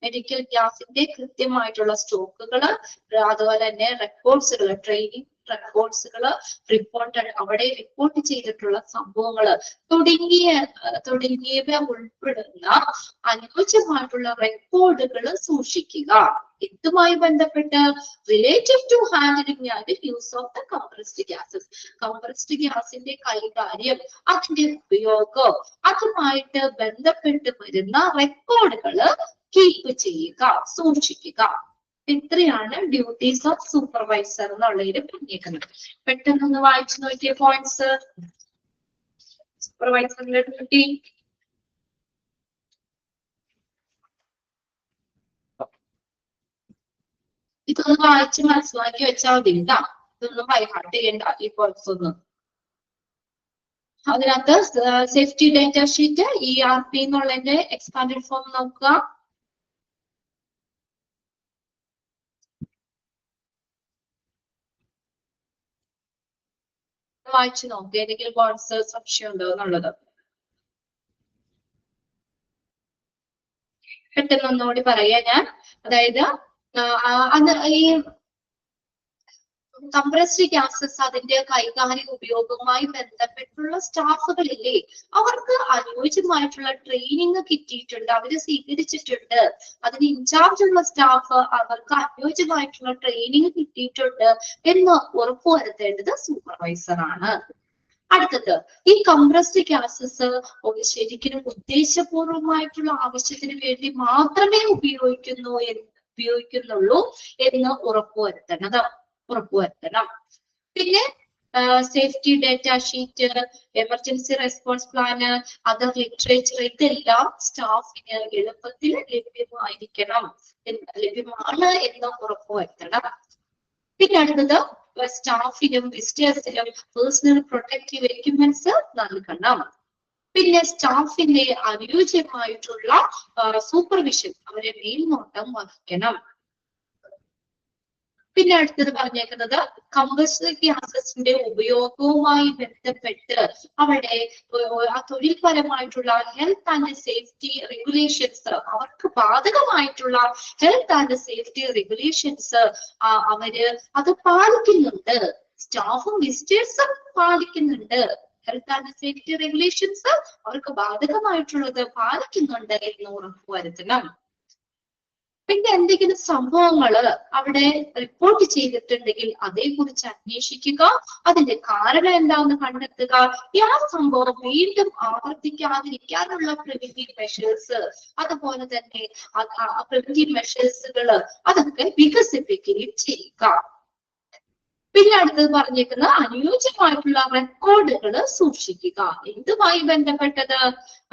മെഡിക്കൽ ഗ്യാസിന്റെ കൃത്യമായിട്ടുള്ള സ്റ്റോക്കുകൾ, അതുപോലെ തന്നെ റെക്കോർഡ്സുകൾ, ട്രെയിനിങ് റെക്കോർഡ്സുകൾ, അവിടെ റിപ്പോർട്ട് ചെയ്തിട്ടുള്ള സംഭവങ്ങൾ തുടങ്ങിയവ ഉൾപ്പെടുന്ന അനുയോജ്യമായിട്ടുള്ള റെക്കോർഡുകൾ സൂക്ഷിക്കുക. ഇതുമായി ബന്ധപ്പെട്ട് relative to handling and use of the compressed gases, compressed ഗ്യാസിന്റെ കൈകാര്യം, അതിന്റെ ഉപയോഗം, അതുമായിട്ട് ബന്ധപ്പെട്ട് വരുന്ന റെക്കോർഡുകൾ കീപ്പ് ചെയ്യുക, സൂക്ഷിക്കുക. ഇത്രയാണ് ഡ്യൂട്ടീസ് ഓഫ് സൂപ്പർവൈസർ എന്നുള്ളതിൽ പറഞ്ഞേക്കുന്നത്. പെട്ടെന്നൊന്ന് വായിച്ചു നോക്കിയ പോയിന്റ്സ്. സൂപ്പർവൈസറിന്റെ ഡ്യൂട്ടി, ഇതൊന്ന് വായിച്ച് മനസ്സിലാക്കി വെച്ചാൽ മതി കേട്ടോ, ഇതൊന്നും ബൈഹാർട്ട് ചെയ്യണ്ട ഈ പോയിന്റ്സ് ഒന്നും. അതിനകത്ത് സേഫ്റ്റി ഡേറ്റ ഷീറ്റ് ERP എന്നുള്ളതിന്റെ എക്സ്പാൻഡഡ് ഫോം നോക്കുക. വായിച്ചു നോക്കുക, ഏതെങ്കിലും പോയിന്റ്സ് സംശയം ഉണ്ടോ എന്നുള്ളത്. പെട്ടെന്ന് ഒന്നുകൂടി പറയാ ഞാൻ. അതായത് അത് ഈ കംപ്രസ്ഡ് ഗ്യാസസ് അതിന്റെ കൈകാര്യ ഉപയോഗവുമായി ബന്ധപ്പെട്ടുള്ള സ്റ്റാഫുകളില്ലേ, അവർക്ക് അനുയോജ്യമായിട്ടുള്ള ട്രെയിനിങ് കിട്ടിയിട്ടുണ്ട്, അവര് സ്വീകരിച്ചിട്ടുണ്ട്. അതിന് ഇൻചാർജ് ഉള്ള സ്റ്റാഫ് അവർക്ക് അനുയോജ്യമായിട്ടുള്ള ട്രെയിനിങ് കിട്ടിയിട്ടുണ്ട് എന്ന് ഉറപ്പുവരുത്തേണ്ടത് സൂപ്പർവൈസർ ആണ്. അടുത്തത്, ഈ കംപ്രസ്ഡ് ഗ്യാസസ് ശരിക്കും ഉദ്ദേശപൂർവമായിട്ടുള്ള ആവശ്യത്തിന് വേണ്ടി മാത്രമേ ഉപയോഗിക്കുന്നുള്ളൂ എന്ന് ഉറപ്പുവരുത്തണം. പിന്നെ safety data sheet, emergency response plan, other literature, ഇതെല്ലാം സ്റ്റാഫിന് എളുപ്പത്തിൽ ലഭ്യമാണ് എന്ന് ഉറപ്പുവരുത്തണം. പിന്നെ അടുത്തത്, സ്റ്റാഫിനും വിസിറ്റേഴ്സിനും പേഴ്സണൽ പ്രൊട്ടക്റ്റീവ് എക്യുപ്മെന്റ്സ് നൽകണം. പിന്നെ സ്റ്റാഫിന്റെ അനുയോജ്യമായിട്ടുള്ള സൂപ്പർവിഷൻ, അവരെ മേൽനോട്ടം വഹിക്കണം. പിന്നെ അടുത്തത് പറഞ്ഞേക്കുന്നത്, കംപ്രസ്ഡ് ഗ്യാസസിന്റെ ഉപയോഗവുമായി ബന്ധപ്പെട്ട് അവിടെ തൊഴിൽപരമായിട്ടുള്ള ഹെൽത്ത് ആൻഡ് സേഫ്റ്റി റെഗുലേഷൻസ്, അവർക്ക് ബാധകമായിട്ടുള്ള ഹെൽത്ത് ആൻഡ് സേഫ്റ്റി റെഗുലേഷൻസ് അവര് അത് പാലിക്കുന്നുണ്ട്, സ്റ്റാഫും വിസിറ്റേഴ്സും പാലിക്കുന്നുണ്ട്. ഹെൽത്ത് ആൻഡ് സേഫ്റ്റി റെഗുലേഷൻസ് അവർക്ക് ബാധകമായിട്ടുള്ളത് പാലിക്കുന്നുണ്ട് എന്ന് ഉറപ്പുവരുത്തണം. പിന്നെ എന്തെങ്കിലും സംഭവങ്ങൾ അവിടെ റിപ്പോർട്ട് ചെയ്തിട്ടുണ്ടെങ്കിൽ അതേക്കുറിച്ച് അന്വേഷിക്കുക, അതിന്റെ കാരണം എന്താണെന്ന് കണ്ടെത്തുക, ആ സംഭവം വീണ്ടും ആവർത്തിക്കാതിരിക്കാനുള്ള പ്രിവെന്റീവ് മെഷേഴ്സ്, അതുപോലെ തന്നെ പ്രിവെന്റീവ് മെഷേഴ്സുകൾ അതൊക്കെ വികസിപ്പിക്കുകയും ചെയ്യുക. പിന്നെ അടുത്തത് പറഞ്ഞേക്കുന്ന അനുയോജ്യമായിട്ടുള്ള റെക്കോർഡുകൾ സൂക്ഷിക്കുക. എന്തുമായി ബന്ധപ്പെട്ടത്?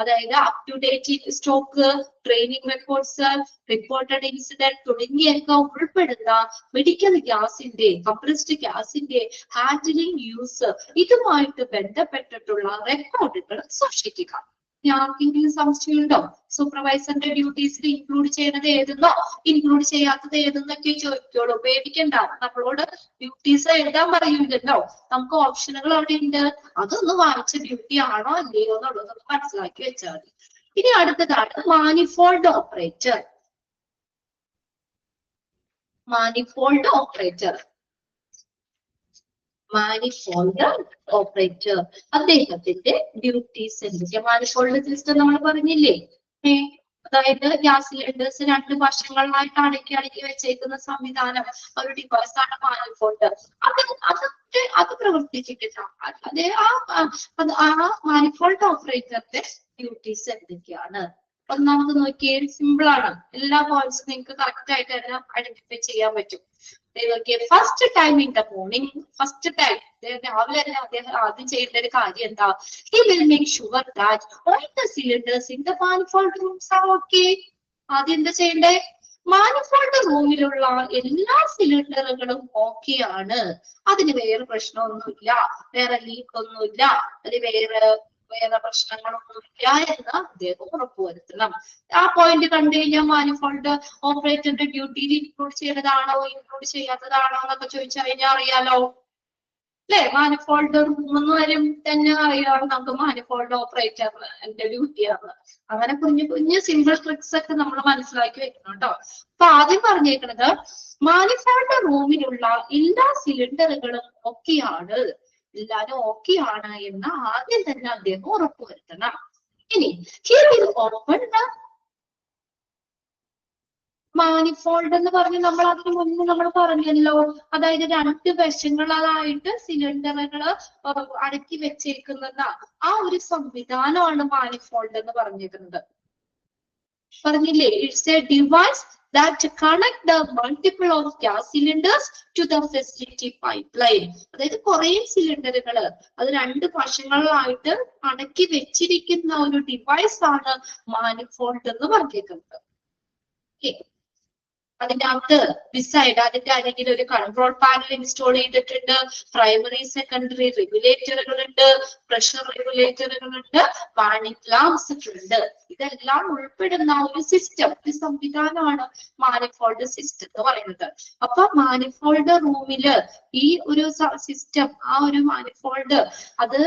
അതായത് up to date stock, training records, reported incident തുടങ്ങിയൊക്കെ ഉൾപ്പെടുന്ന മെഡിക്കൽ ഗ്യാസിന്റെ, കംപ്രസ്ഡ് ഗ്യാസിന്റെ ഹാൻഡിലിംഗ് യൂസ്, ഇതുമായിട്ട് ബന്ധപ്പെട്ടിട്ടുള്ള റെക്കോർഡുകൾ സൂക്ഷിക്കുക. ആർക്കെങ്കിലും സംശയമുണ്ടോ? സൂപ്പർവൈസറിന്റെ ഡ്യൂട്ടീസിൽ ഇൻക്ലൂഡ് ചെയ്യുന്നത് ഏതെന്നോ ഇൻക്ലൂഡ് ചെയ്യാത്തത് ഏതെന്നൊക്കെ ചോദിക്കോളൂ. പേടിക്കണ്ട, നമ്മളോട് ഡ്യൂട്ടീസ് എഴുതാൻ പറയൂലല്ലോ, നമുക്ക് ഓപ്ഷനുകൾ അവിടെ ഉണ്ട്, അതൊന്ന് വായിച്ച ഡ്യൂട്ടി ആണോ അല്ലയോ എന്നുള്ളത് മനസ്സിലാക്കി വെച്ചാൽ മതി. ഇനി അടുത്തതാണ് മാനിഫോൾഡ് ഓപ്പറേറ്റർ. മാനിഫോൾഡ് ഓപ്പറേറ്റർ അദ്ദേഹത്തിന്റെ ഡ്യൂട്ടീസ് എന്തൊക്കെയാ? മാനിഫോൾഡ് സിസ്റ്റം നമ്മൾ പറഞ്ഞില്ലേ, അതായത് ഗ്യാസ് സിലിണ്ടേഴ്സ് 2 വശങ്ങളിലായിട്ട് അടുക്കി വെച്ചേക്കുന്ന സംവിധാനം, ഒരു ഡിവൈസാണ് മാനിഫോൾഡ്. അത് പ്രവർത്തിച്ചിട്ടില്ല. ആ മാനിഫോൾഡ് ഓപ്പറേറ്ററിന്റെ ഡ്യൂട്ടീസ് എന്തൊക്കെയാണ്? ഒന്നാമത് നോക്കിയേ, സിമ്പിൾ ആണ്, എല്ലാ പോയിന്റ്സും നിങ്ങൾക്ക് കറക്റ്റ് ആയിട്ട് തന്നെ ഐഡന്റിഫൈ ചെയ്യാൻ പറ്റും. First time in the morning, first time രാവിലെ തന്നെ അദ്ദേഹം ആദ്യം ചെയ്യേണ്ട ഒരു കാര്യം എന്താ? He will make sure that all the cylinders in the manifold rooms are okay. ആദ്യം എന്താ ചെയ്യണ്ടേ? മാനിഫോൾഡ് റൂമിലുള്ള എല്ലാ സിലിണ്ടറുകളും ഓക്കെ ആണ്, അതിന് വേറെ പ്രശ്നമൊന്നുമില്ല, വേറെ ലീക്ക് ഒന്നുമില്ല, അത് വേറെ പ്രശ്നങ്ങളൊന്നുമില്ല എന്ന് അദ്ദേഹം ഉറപ്പുവരുത്തണം. ആ പോയിന്റ് കണ്ടു കഴിഞ്ഞാൽ മാനിഫോൾഡ് ഓപ്പറേറ്ററിന്റെ ഡ്യൂട്ടിയിൽ ഇൻക്ലൂഡ് ചെയ്തതാണോ ഇൻക്ലൂഡ് ചെയ്യാത്തതാണോ എന്നൊക്കെ ചോദിച്ചു കഴിഞ്ഞാൽ അറിയാലോ, അല്ലെ? മാനിഫോൾഡ് റൂമെന്ന് വരും തന്നെ അറിയാം നമുക്ക് മാനിഫോൾഡ് ഓപ്പറേറ്ററിന്റെ ഡ്യൂട്ടിയാണ്. അങ്ങനെ കുഞ്ഞു സിമ്പിൾ ട്രിക്സ് ഒക്കെ നമ്മൾ മനസ്സിലാക്കി വെക്കണം കേട്ടോ. അപ്പൊ ആദ്യം പറഞ്ഞേക്കുന്നത്, മാനിഫോൾഡ് റൂമിലുള്ള എല്ലാ സിലിണ്ടറുകളും ഒക്കെയാണ്, എല്ലാരും ഓക്കെ ആണ് എന്ന് ആദ്യം തന്നെ അദ്ദേഹം ഉറപ്പുവരുത്തണം. ഇനി ഓപ്പൺ മാനിഫോൾഡ് എന്ന് പറഞ്ഞ് നമ്മൾ അതിന് മുന്നേ നമ്മൾ പറഞ്ഞല്ലോ, അതായത് 2 വശങ്ങളായിട്ട് സിലിണ്ടറുകൾ അടുക്കി വെച്ചേക്കുന്ന ആ ഒരു സംവിധാനമാണ് മാനിഫോൾഡ് എന്ന് പറഞ്ഞിരിക്കുന്നത്. പറഞ്ഞില്ലേ, it's A device that connect the multiple of gas cylinders to the facility pipeline. അതായത് കുറെ സിലിണ്ടറുകൾ അത് 2 വശങ്ങളിലായിട്ട് അടക്കി വെച്ചിരിക്കുന്ന ഒരു ഡിവൈസ് ആണ് മാനിഫോൾഡ് എന്ന് പറഞ്ഞിരിക്കുന്നത്. അതിന്റെ അകത്ത് ഡിസൈഡ് അതിന്റെ അല്ലെങ്കിൽ ഒരു കൺട്രോൾ പാനൽ ഇൻസ്റ്റാൾ ചെയ്തിട്ടുണ്ട്, പ്രൈമറി സെക്കൻഡറി റെഗുലേറ്ററുകളുണ്ട്, പ്രഷർ റെഗുലേറ്ററുകളുണ്ട്, വാണിംഗ് ലാംപ്സ് ഉണ്ട്. ഇതെല്ലാം ഉൾപ്പെടുന്ന ഒരു സിസ്റ്റം, ഒരു സംവിധാനമാണ് മാനിഫോൾഡ് സിസ്റ്റം എന്ന് പറയുന്നത്. അപ്പൊ മാനിഫോൾഡ് റൂമില് ഈ ഒരു സിസ്റ്റം, ആ ഒരു മാനിഫോൾഡ് അത്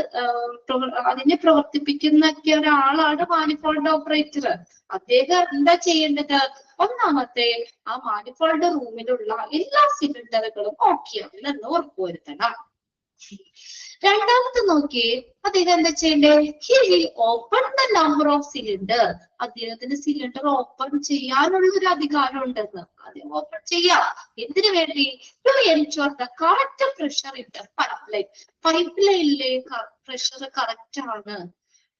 അതിനെ പ്രവർത്തിപ്പിക്കുന്ന ഒരാളാണ് മാനിഫോൾഡ് ഓപ്പറേറ്റർ. അദ്ദേഹം എന്താ ചെയ്യേണ്ടത്? ഒന്നാമത്തെ ആ മാനിഫോൾഡ് റൂമിലുള്ള എല്ലാ സിലിണ്ടറുകളും ഓക്കെ ആണെന്ന് ഉറപ്പുവരുത്തണം. രണ്ടാമത്തെ നോക്കിയേ, അദ്ദേഹം എന്താ ചെയ്യണ്ടേ? He will open the number of cylinder. അദ്ദേഹത്തിന് സിലിണ്ടർ ഓപ്പൺ ചെയ്യാനുള്ള ഒരു അധികാരം ഉണ്ടെന്ന്. അദ്ദേഹം ഓപ്പൺ ചെയ്യാം. എന്തിനു വേണ്ടി? To ensure the correct pressure in the pipe line. Pipe ലൈനിലെ പ്രഷർ കറക്റ്റ് ആണ്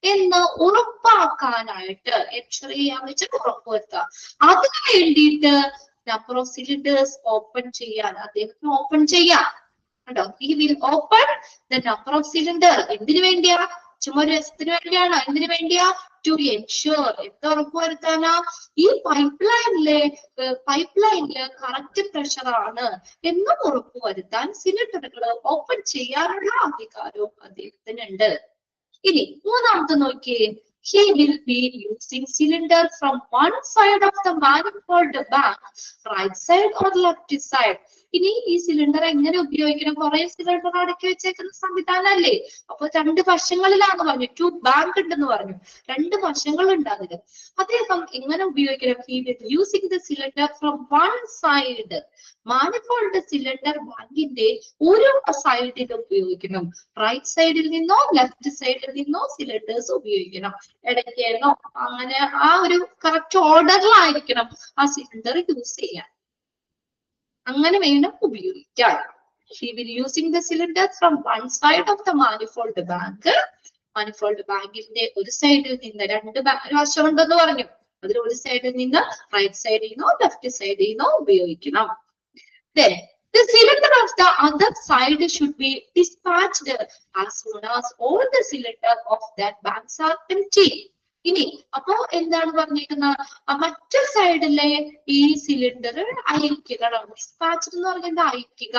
എന്ന് ഉറപ്പാക്കാനായിട്ട്, എൻഷുർ ചെയ്യാന്ന് വെച്ചാൽ ഉറപ്പുവരുത്താം. അതിനു വേണ്ടിയിട്ട് നമ്പർ ഓഫ് സിലിണ്ടേഴ്സ് ഓപ്പൺ ചെയ്യാൻ അദ്ദേഹത്തിന് ഓപ്പൺ ചെയ്യാം. കേട്ടോ, he will open the number of cylinder. എന്തിനു വേണ്ടിയാ? ചുമ്മാ ഒരു രസത്തിന് വേണ്ടിയാണോ? എന്തിനു വേണ്ടിയാ? ടു എൻഷുർ, എന്ത് ഉറപ്പുവരുത്താനാ? ഈ പൈപ്പ് ലൈനില് കറക്റ്റ് പ്രഷർ ആണ് എന്ന് ഉറപ്പുവരുത്താൻ സിലിണ്ടറുകൾ ഓപ്പൺ ചെയ്യാനുള്ള അധികാരവും അദ്ദേഹത്തിനുണ്ട്. ഇനി മൂന്നാമത്തെ നോക്കിയേ, he will be using cylinder from one side of the manifold bank, right side or left side. ഇനി ഈ സിലിണ്ടർ എങ്ങനെ ഉപയോഗിക്കണം? കുറെ സിലിണ്ടർ അടക്കി വെച്ചേക്കുന്ന സംവിധാനമല്ലേ. അപ്പൊ രണ്ട് വശങ്ങളിലാന്ന് പറഞ്ഞു, ടു ബാങ്ക് ഉണ്ടെന്ന് പറഞ്ഞു, രണ്ട് വശങ്ങളുണ്ട് അതിന്. അദ്ദേഹം എങ്ങനെ ഉപയോഗിക്കണം? he will using the cylinder from one side. Manifold cylinder ബാങ്കിന്റെ ഒരു സൈഡിൽ ഉപയോഗിക്കണം. റൈറ്റ് സൈഡിൽ നിന്നോ ലെഫ്റ്റ് സൈഡിൽ നിന്നോ സിലിണ്ടേഴ്സ് ഉപയോഗിക്കണം. ഇടയ്ക്കേനോ അങ്ങനെ ആ ഒരു കറക്റ്റ് ഓർഡറിലായിരിക്കണം ആ സിലിണ്ടർ യൂസ് ചെയ്യാൻ. അങ്ങനെ വേണം ഉപയോഗിക്കാൻ. he will using the cylinder from one side of the manifold bank. Manifold ബാങ്കിന്റെ ഒരു സൈഡിൽ നിന്ന്, രണ്ട് വശമുണ്ടെന്ന് പറഞ്ഞു, അതിൽ ഒരു സൈഡിൽ നിന്ന് റൈറ്റ് സൈഡിൽ നിന്നോ ലെഫ്റ്റ് സൈഡിൽ നിന്നോ ഉപയോഗിക്കണം. Then the cylinder of the other side should be dispatched as soon as all the cylinder of that banks are empty. ഇനി അപ്പോ എന്താണ് പറഞ്ഞിരിക്കുന്നത്? മറ്റു സൈഡിലെ ഈ സിലിണ്ടർ അയക്കുക. ഡിസ്പാച്ച് എന്ന് പറയുന്നത് അയക്കുക,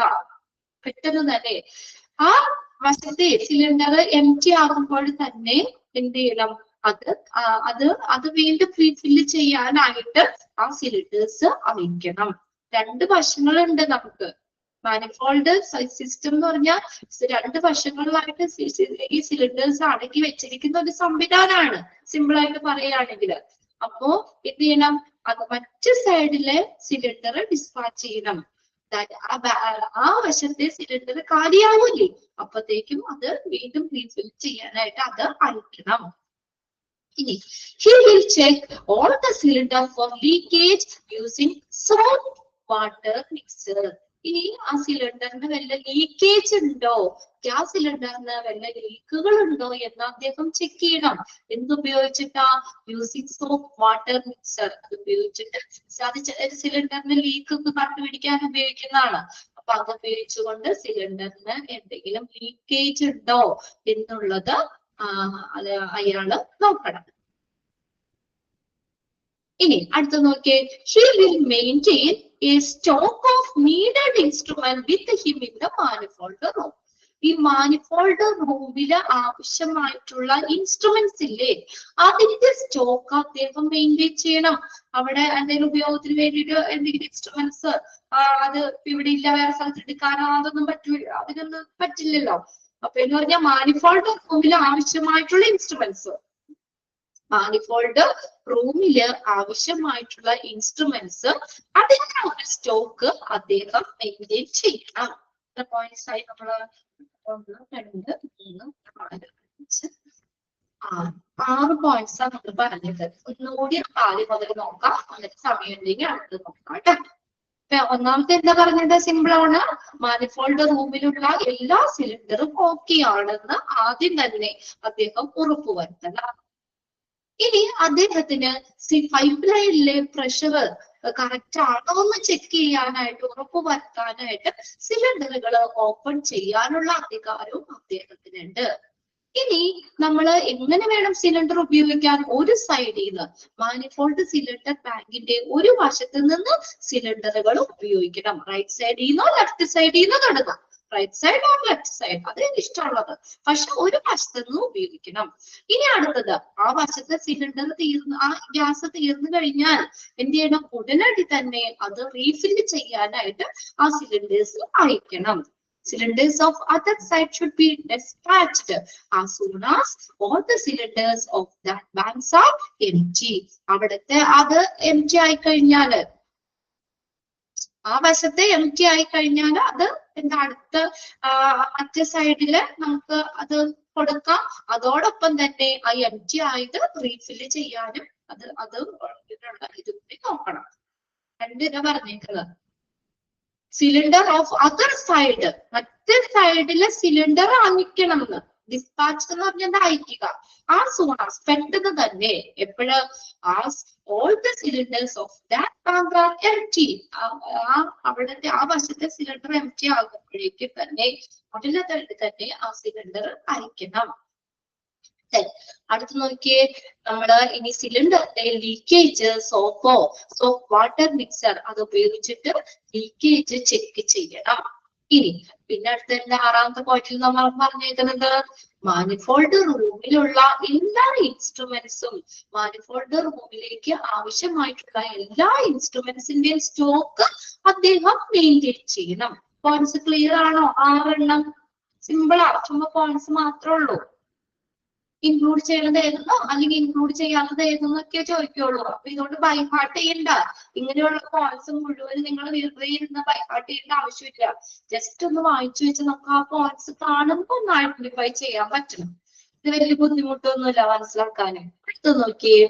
പെട്ടെന്ന് തന്നെ. ആ വശത്തെ സിലിണ്ടർ എംറ്റി ആകുമ്പോൾ തന്നെ എന്ത് ചെയ്യണം? അത് വീണ്ടും ഫില്ല് ചെയ്യാനായിട്ട് ആ സിലിണ്ടേഴ്സ് അയക്കണം. രണ്ട് വശങ്ങളുണ്ട് നമുക്ക്. മാനിഫോൾഡ് സിസ്റ്റം എന്ന് പറഞ്ഞാൽ രണ്ട് വശങ്ങളിലായിട്ട് ഈ സിലിണ്ടേഴ്സ് അടക്കി വെച്ചിരിക്കുന്ന ഒരു സംവിധാനമാണ്, സിമ്പിൾ ആയിട്ട് പറയുകയാണെങ്കിൽ. അപ്പോ എന്ത് ചെയ്യണം? അത് മറ്റു സൈഡിലെ സിലിണ്ടർ ഡിസ്പാച്ച് ചെയ്യണം. ആ വശത്തെ സിലിണ്ടർ കാലിയാവൂലേ, അപ്പത്തേക്കും അത് വീണ്ടും റീഫിൽ ചെയ്യാനായിട്ട് അത് അയക്കണം. ഇനി he will check all the cylinder for leakage using salt water mixer. ഇനി ആ സിലിണ്ടറിന് വല്ല ലീക്കേജ് ഉണ്ടോ, ഗ്യാസ് സിലിണ്ടറിന് വല്ല ലീക്കുകൾ ഉണ്ടോ എന്ന് അദ്ദേഹം ചെക്ക് ചെയ്യണം. എന്തുപയോഗിച്ചിട്ടാ? Using soap water mixer. അത് ഉപയോഗിച്ചിട്ട് അത് സിലിണ്ടറിന് ലീക്ക് ഒക്കെ കണ്ടുപിടിക്കാൻ ഉപയോഗിക്കുന്നതാണ്. അപ്പൊ അത് ഉപയോഗിച്ചുകൊണ്ട് സിലിണ്ടറിന് എന്തെങ്കിലും ലീക്കേജ് ഉണ്ടോ എന്നുള്ളത് അയാള് നോക്കണം. ഇനി അടുത്ത നോക്കിയേ, he will maintain a stock of needed instrument with him in the manifold room. ഈ മാനിഫോൾഡ് റൂമില് ആവശ്യമായിട്ടുള്ള ഇൻസ്ട്രുമെന്റ്സ് ഇല്ലേ, അതിന്റെ സ്റ്റോക്ക് അദ്ദേഹം മെയിൻറ്റെയിൻ ചെയ്യണം. അവിടെ എന്തെങ്കിലും ഉപയോഗത്തിന് വേണ്ടിയിട്ട് എന്തെങ്കിലും ഇൻസ്ട്രുമെന്റ്സ് അത് ഇവിടെ ഇല്ല, വേറെ സ്ഥലത്ത് എടുക്കാനോ അതൊന്നും അതിനൊന്നും പറ്റില്ലല്ലോ. അപ്പൊ എന്ന് പറഞ്ഞാൽ മാനിഫോൾഡ് റൂമിൽ ആവശ്യമായിട്ടുള്ള ഇൻസ്ട്രുമെന്റ്സ്, മാനിഫോൾഡ് റൂമില് ആവശ്യമായിട്ടുള്ള ഇൻസ്ട്രുമെന്റ്സ് അതിന്റെ ഒരു സ്റ്റോക്ക് അദ്ദേഹം മെയിൻറ്റെയിൻ ചെയ്യണം. എത്ര പോയിന്റ്സ് ആയി നമ്മള്? 1, 2, 3, 4, 5, 6 പോയിന്റ്സ് ആണ് നമ്മൾ പറഞ്ഞത്. ഒന്നുകൂടി ആദ്യം മുതൽ നോക്കാം, എന്നിട്ട് സമയം ഉണ്ടെങ്കിൽ അടുത്ത് നോക്കാം കേട്ടോ. ഒന്നാമത്തെ എന്താ പറഞ്ഞത്? സിമ്പിൾ ആണ്. മാനിഫോൾഡ് റൂമിലുള്ള എല്ലാ സിലിണ്ടറും ഓക്കെ ആണെന്ന് ആദ്യം തന്നെ അദ്ദേഹം ഉറപ്പുവരുത്തണം. ഇനി അദ്ദേഹത്തിന് പൈപ്പ് ലൈനിലെ പ്രഷർ കറക്റ്റ് ആണോ എന്ന് ചെക്ക് ചെയ്യാനായിട്ട്, ഉറപ്പുവരുത്താനായിട്ട് സിലിണ്ടറുകൾ ഓപ്പൺ ചെയ്യാനുള്ള അധികാരവും അദ്ദേഹത്തിനുണ്ട്. ഇനി നമ്മൾ എങ്ങനെ വേണം സിലിണ്ടർ ഉപയോഗിക്കാൻ? ഒരു സൈഡിൽ നിന്ന് മാനിഫോൾഡ് സിലിണ്ടർ ബാങ്കിന്റെ ഒരു വശത്ത് നിന്ന് സിലിണ്ടറുകൾ ഉപയോഗിക്കണം. റൈറ്റ് സൈഡിൽ നിന്നോ ലെഫ്റ്റ് സൈഡിൽ നിന്നോ തുടങ്ങാം. Right side or left side, അത് ഇഷ്ടമുള്ളത്. പക്ഷെ ഒരു വശത്ത് നിന്ന് ഉപയോഗിക്കണം. ഇനി അടുത്തത്, ആ വശത്തെ സിലിണ്ടർ ആ ഗ്യാസ് തീർന്നു കഴിഞ്ഞാൽ എന്ത് ചെയ്യണം? ഉടനടി തന്നെ അത് റീഫില്ല് ചെയ്യാനായിട്ട് ആ സിലിണ്ടേഴ്സ് അയക്കണം. Cylinders of other side should be dispatched as soon as all the cylinders of that banks are empty. അവിടുത്തെ അത് empty ആയി കഴിഞ്ഞാല്, ആ വശത്തെ empty ആയി കഴിഞ്ഞാൽ അത് എന്താ അടുത്ത മറ്റേ സൈഡില് നമുക്ക് അത് കൊടുക്കാം. അതോടൊപ്പം തന്നെ ആ empty ആയത് റീഫില്ല് ചെയ്യാനും അത് ഇതുകൂടി നോക്കണം. രണ്ടിനെ പറഞ്ഞേക്കുന്നത്. സിലിണ്ടർ ഓഫ് അതർ സൈഡ്, മറ്റേ സൈഡിലെ സിലിണ്ടർ അയക്കണം എന്ന്. ഡിസ്പാച്ച് എന്ന് പറഞ്ഞാൽ അയക്കുക. ആ സൂണാസ്, പെട്ടെന്ന് തന്നെ. എപ്പോഴ്? As all the cylinders of that bank are empty. അവിടുത്തെ ആ വശത്തെ സിലിണ്ടർ എംപ്റ്റി ആകുമ്പോഴേക്കും തന്നെ ഉടനെ തന്നെ ആ സിലിണ്ടർ അയക്കണം. അടുത്ത് നോക്കിയേ, നമ്മള് ഇനി സിലിണ്ടറിന്റെ ലീക്കേജ് സോപ്പ് വാട്ടർ മിക്സർ അത് ഉപയോഗിച്ചിട്ട് ലീക്കേജ് ചെക്ക് ചെയ്യണം. ഇനി പിന്നെ അടുത്ത ആറാമത്തെ പോയിന്റിൽ നമ്മൾ പറഞ്ഞേക്കുന്നത്, മാനിഫോൾഡ് റൂമിലുള്ള എല്ലാ ഇൻസ്ട്രുമെന്റ്സും, മാനിഫോൾഡ് റൂമിലേക്ക് ആവശ്യമായിട്ടുള്ള എല്ലാ ഇൻസ്ട്രുമെന്റ്സിന്റെയും സ്റ്റോക്ക് അദ്ദേഹം മെയിൻറ്റെയിൻ ചെയ്യണം. പോയിന്റ്സ് ക്ലിയർ ആണോ? 6 എണ്ണം സിമ്പിളാ, ചുമ്മാ പോയിന്റ്സ് മാത്രമേ ഉള്ളൂ. ഇൻക്ലൂഡ് ചെയ്യുന്നത് ഏതെന്നോ അല്ലെങ്കിൽ ഇൻക്ലൂഡ് ചെയ്യാത്തത് ഏതെന്നൊക്കെ ചോദിക്കുള്ളൂ. അപ്പൊ ഇതുകൊണ്ട് ബൈഹാർട്ട് ചെയ്യണ്ട. ഇങ്ങനെയുള്ള പോയിന്റ്സ് മുഴുവൻ നിങ്ങൾ വെറുതെ ഇരുന്ന് ബൈഹാർട്ട് ചെയ്യേണ്ട ആവശ്യമില്ല. ജസ്റ്റ് ഒന്ന് വായിച്ചു വെച്ച് നമുക്ക് ആ പോയിന്റ്സ് കാണുമ്പോൾ ഒന്ന് ഐഡന്റിഫൈ ചെയ്യാൻ പറ്റണം. ഇത് വലിയ ബുദ്ധിമുട്ടൊന്നുമില്ല മനസ്സിലാക്കാൻ. അടുത്ത് നോക്കിയേ,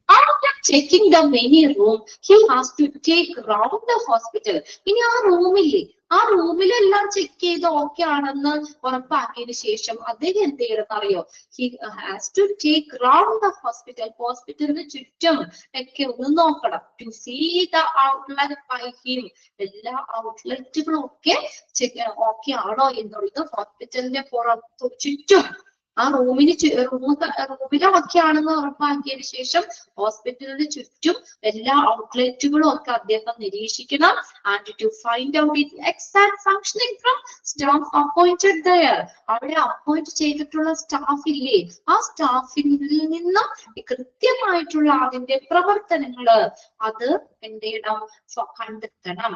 after checking the many room, he has to take round the hospital. ഇനി ആ റൂമില്ലേ, ആ റൂമിലെല്ലാം ചെക്ക് ചെയ്ത് ഓക്കെ ആണെന്ന് ഉറപ്പാക്കിയതിനു ശേഷം അദ്ദേഹം എന്ത് ചെയ്യണമെന്ന് അറിയോ? He has to take round the hospital. ഹോസ്പിറ്റലിന് ചുറ്റും ഒക്കെ ഒന്ന് നോക്കണം. To see the outlet by him. എല്ലാ ഔട്ട്ലെറ്റുകളും ഒക്കെ ഓക്കെ ആണോ എന്നുള്ളത് ഹോസ്പിറ്റലിന്റെ പുറത്തു ചുറ്റും, ആ റൂമിലൊക്കെ ആണെന്ന് ഉറപ്പാക്കിയതിനു ശേഷം ഹോസ്പിറ്റലിന് ചുറ്റും എല്ലാ ഔട്ട്ലെറ്റുകളും ഒക്കെ അദ്ദേഹം നിരീക്ഷിക്കണം. And to find out it exact functioning from staff appointed there. അവിടെ അപ്പോയിന്റ് ചെയ്തിട്ടുള്ള സ്റ്റാഫില്ലേ, ആ സ്റ്റാഫിൽ നിന്നും കൃത്യമായിട്ടുള്ള അതിന്റെ പ്രവർത്തനങ്ങള് അത് എന്ത് ചെയ്യണം? കണ്ടെത്തണം.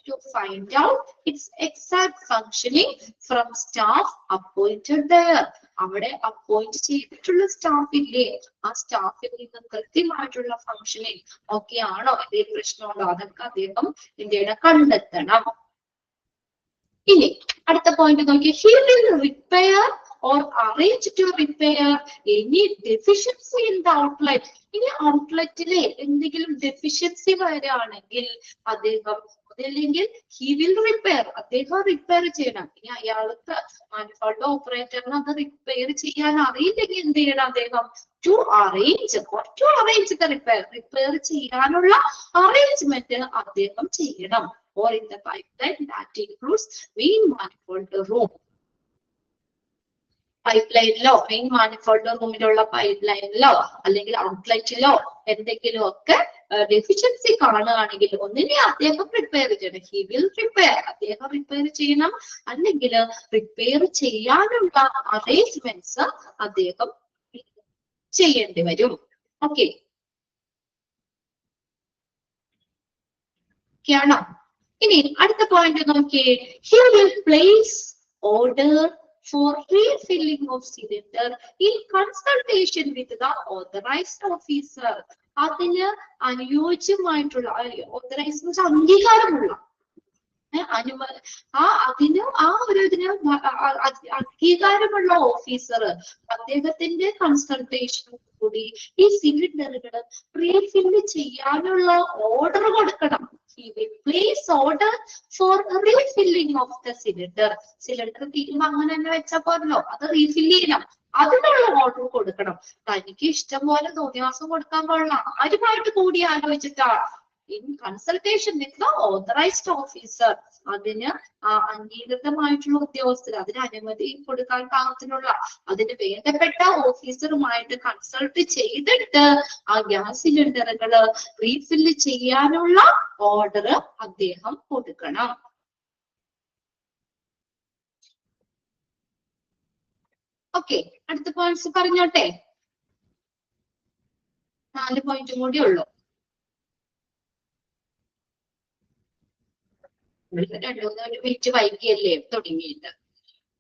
To find out its exact functioning from staff appointed there. അവിടെ അപ്പോയിന്റ് ചെയ്തിട്ടുള്ള സ്റ്റാഫില്ലേ, ആ സ്റ്റാഫിൽ നിന്ന് കൃത്യമായിട്ടുള്ള ഫങ്ഷനിങ് ഓക്കെ ആണോ, എന്തെങ്കിലും പ്രശ്നമുണ്ടോ, അതൊക്കെ അദ്ദേഹം എന്താണ് കണ്ടെത്തണം. ഇനി അടുത്ത പോയിന്റ് നോക്കി, he will repair or arrange to repair any deficiency in the outlet. ഇനി ഔട്ട്ലെറ്റിലെ എന്തെങ്കിലും ഡെഫിഷ്യൻസി വരികയാണെങ്കിൽ അദ്ദേഹം, അതല്ലെങ്കിൽ he will repair, അദ്ദേഹം റിപ്പയർ ചെയ്യണം. ഇനി അയാൾക്ക് മാനിഫോൾഡ് ഓപ്പറേറ്ററിന് അത് റിപ്പയർ ചെയ്യാൻ അറിയില്ലെങ്കിൽ എന്ത് ചെയ്യണം അദ്ദേഹം? to arrange the റിപ്പയർ ചെയ്യാനുള്ള അറേഞ്ച്മെന്റ് അദ്ദേഹം ചെയ്യണം. or in the pipeline that includes main manifold room. പൈപ്പ്ലൈനിലോ മെയിൻ മാനിഫോൾഡ് റൂമിലുള്ള പൈപ്പ്ലൈനിലോ അല്ലെങ്കിൽ ഔട്ട്ലെറ്റിലോ എന്തെങ്കിലും ഒക്കെ ഡെഫിഷ്യൻസി കാണുകയാണെങ്കിൽ ഒന്നിനെ അദ്ദേഹം റിപ്പയർ ചെയ്യണം. ഹി വിൽ റിപ്പയർ, അദ്ദേഹം റിപ്പയർ ചെയ്യണം. അല്ലെങ്കിൽ റിപ്പയർ ചെയ്യാനുള്ള അറേഞ്ച്മെന്റ്സ് അദ്ദേഹം ചെയ്യേണ്ടി വരും. ഓക്കെ ആണോ? ഇനി അടുത്ത പോയിന്റ് നോക്കിയേ, he will place order for refilling of cylinder in consultation with the authorized officer. അതിന് അനുയോജ്യമായിട്ടുള്ള ഓതറൈസ് അംഗീകാരമുള്ള അംഗീകാരമുള്ള ഓഫീസർ അദ്ദേഹത്തിന്റെ കൺസൾട്ടേഷൻ കൂടി ഈ സിലിണ്ടറുകൾ റീഫില്ല് ചെയ്യാനുള്ള ഓർഡർ കൊടുക്കണം. He will place order for refilling of the cylinder. Cylinder തീരുമ്പോ അങ്ങനെ തന്നെ വെച്ചാൽ പോരല്ലോ, അത് റീഫില്ല് ചെയ്യണം. അതിനുള്ള ഓർഡർ കൊടുക്കണം. തനിക്ക് ഇഷ്ടം പോലെ തോന്നിയാസം കൊടുക്കാൻ പാടില്ല. ആരുമായിട്ട് കൂടി ആലോചിച്ചിട്ടാ? In consultation with the authorized officer. അതിന് അംഗീകൃതമായിട്ടുള്ള ഉദ്യോഗസ്ഥർ, അതിന് അനുമതി കൊടുക്കാൻ പാകത്തിനുള്ള അതിന് വേണ്ടപ്പെട്ട ഓഫീസറുമായിട്ട് കൺസൾട്ട് ചെയ്തിട്ട് ആ ഗ്യാസ് സിലിണ്ടറുകൾ റീഫില്ല് ചെയ്യാനുള്ള ഓർഡർ അദ്ദേഹം കൊടുക്കണം. ഓക്കെ, അടുത്ത പോയിന്റ്സ് പറഞ്ഞോട്ടെ. 4 പോയിന്റും കൂടി ഉള്ളൂ. 2-3 മിനിറ്റ് വൈകിയല്ലേ തുടങ്ങിയിട്ട്.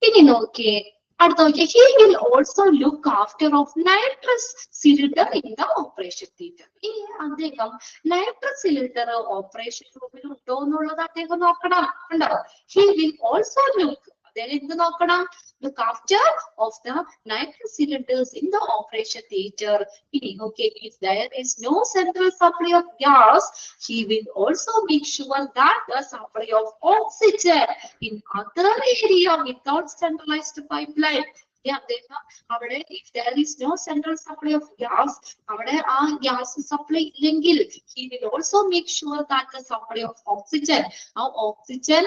ഇനി നോക്കിയേ, അടുത്ത നോക്കിയേ, he will also look after of nitrous cylinder in the operation theatre. ഇനി അദ്ദേഹം നൈട്രസ് സിലിണ്ടർ ഓപ്പറേഷൻ റൂമിൽ ഉണ്ടോ എന്നുള്ളത് അദ്ദേഹം നോക്കണം. ഉണ്ടോ? he will also look, അദ്ദേഹം എന്ത് നോക്കണം? look after of the nitrous cylinders in the operation theatre. Okay, if there is no central supply of gas, he will also make sure that the supply of oxygen in other area without centralized pipeline. അവിടെ if there is no central supply of gas, അവിടെ ആ gas supply ഇല്ലെങ്കിൽ he will also make sure that the supply of oxygen, ആ oxygen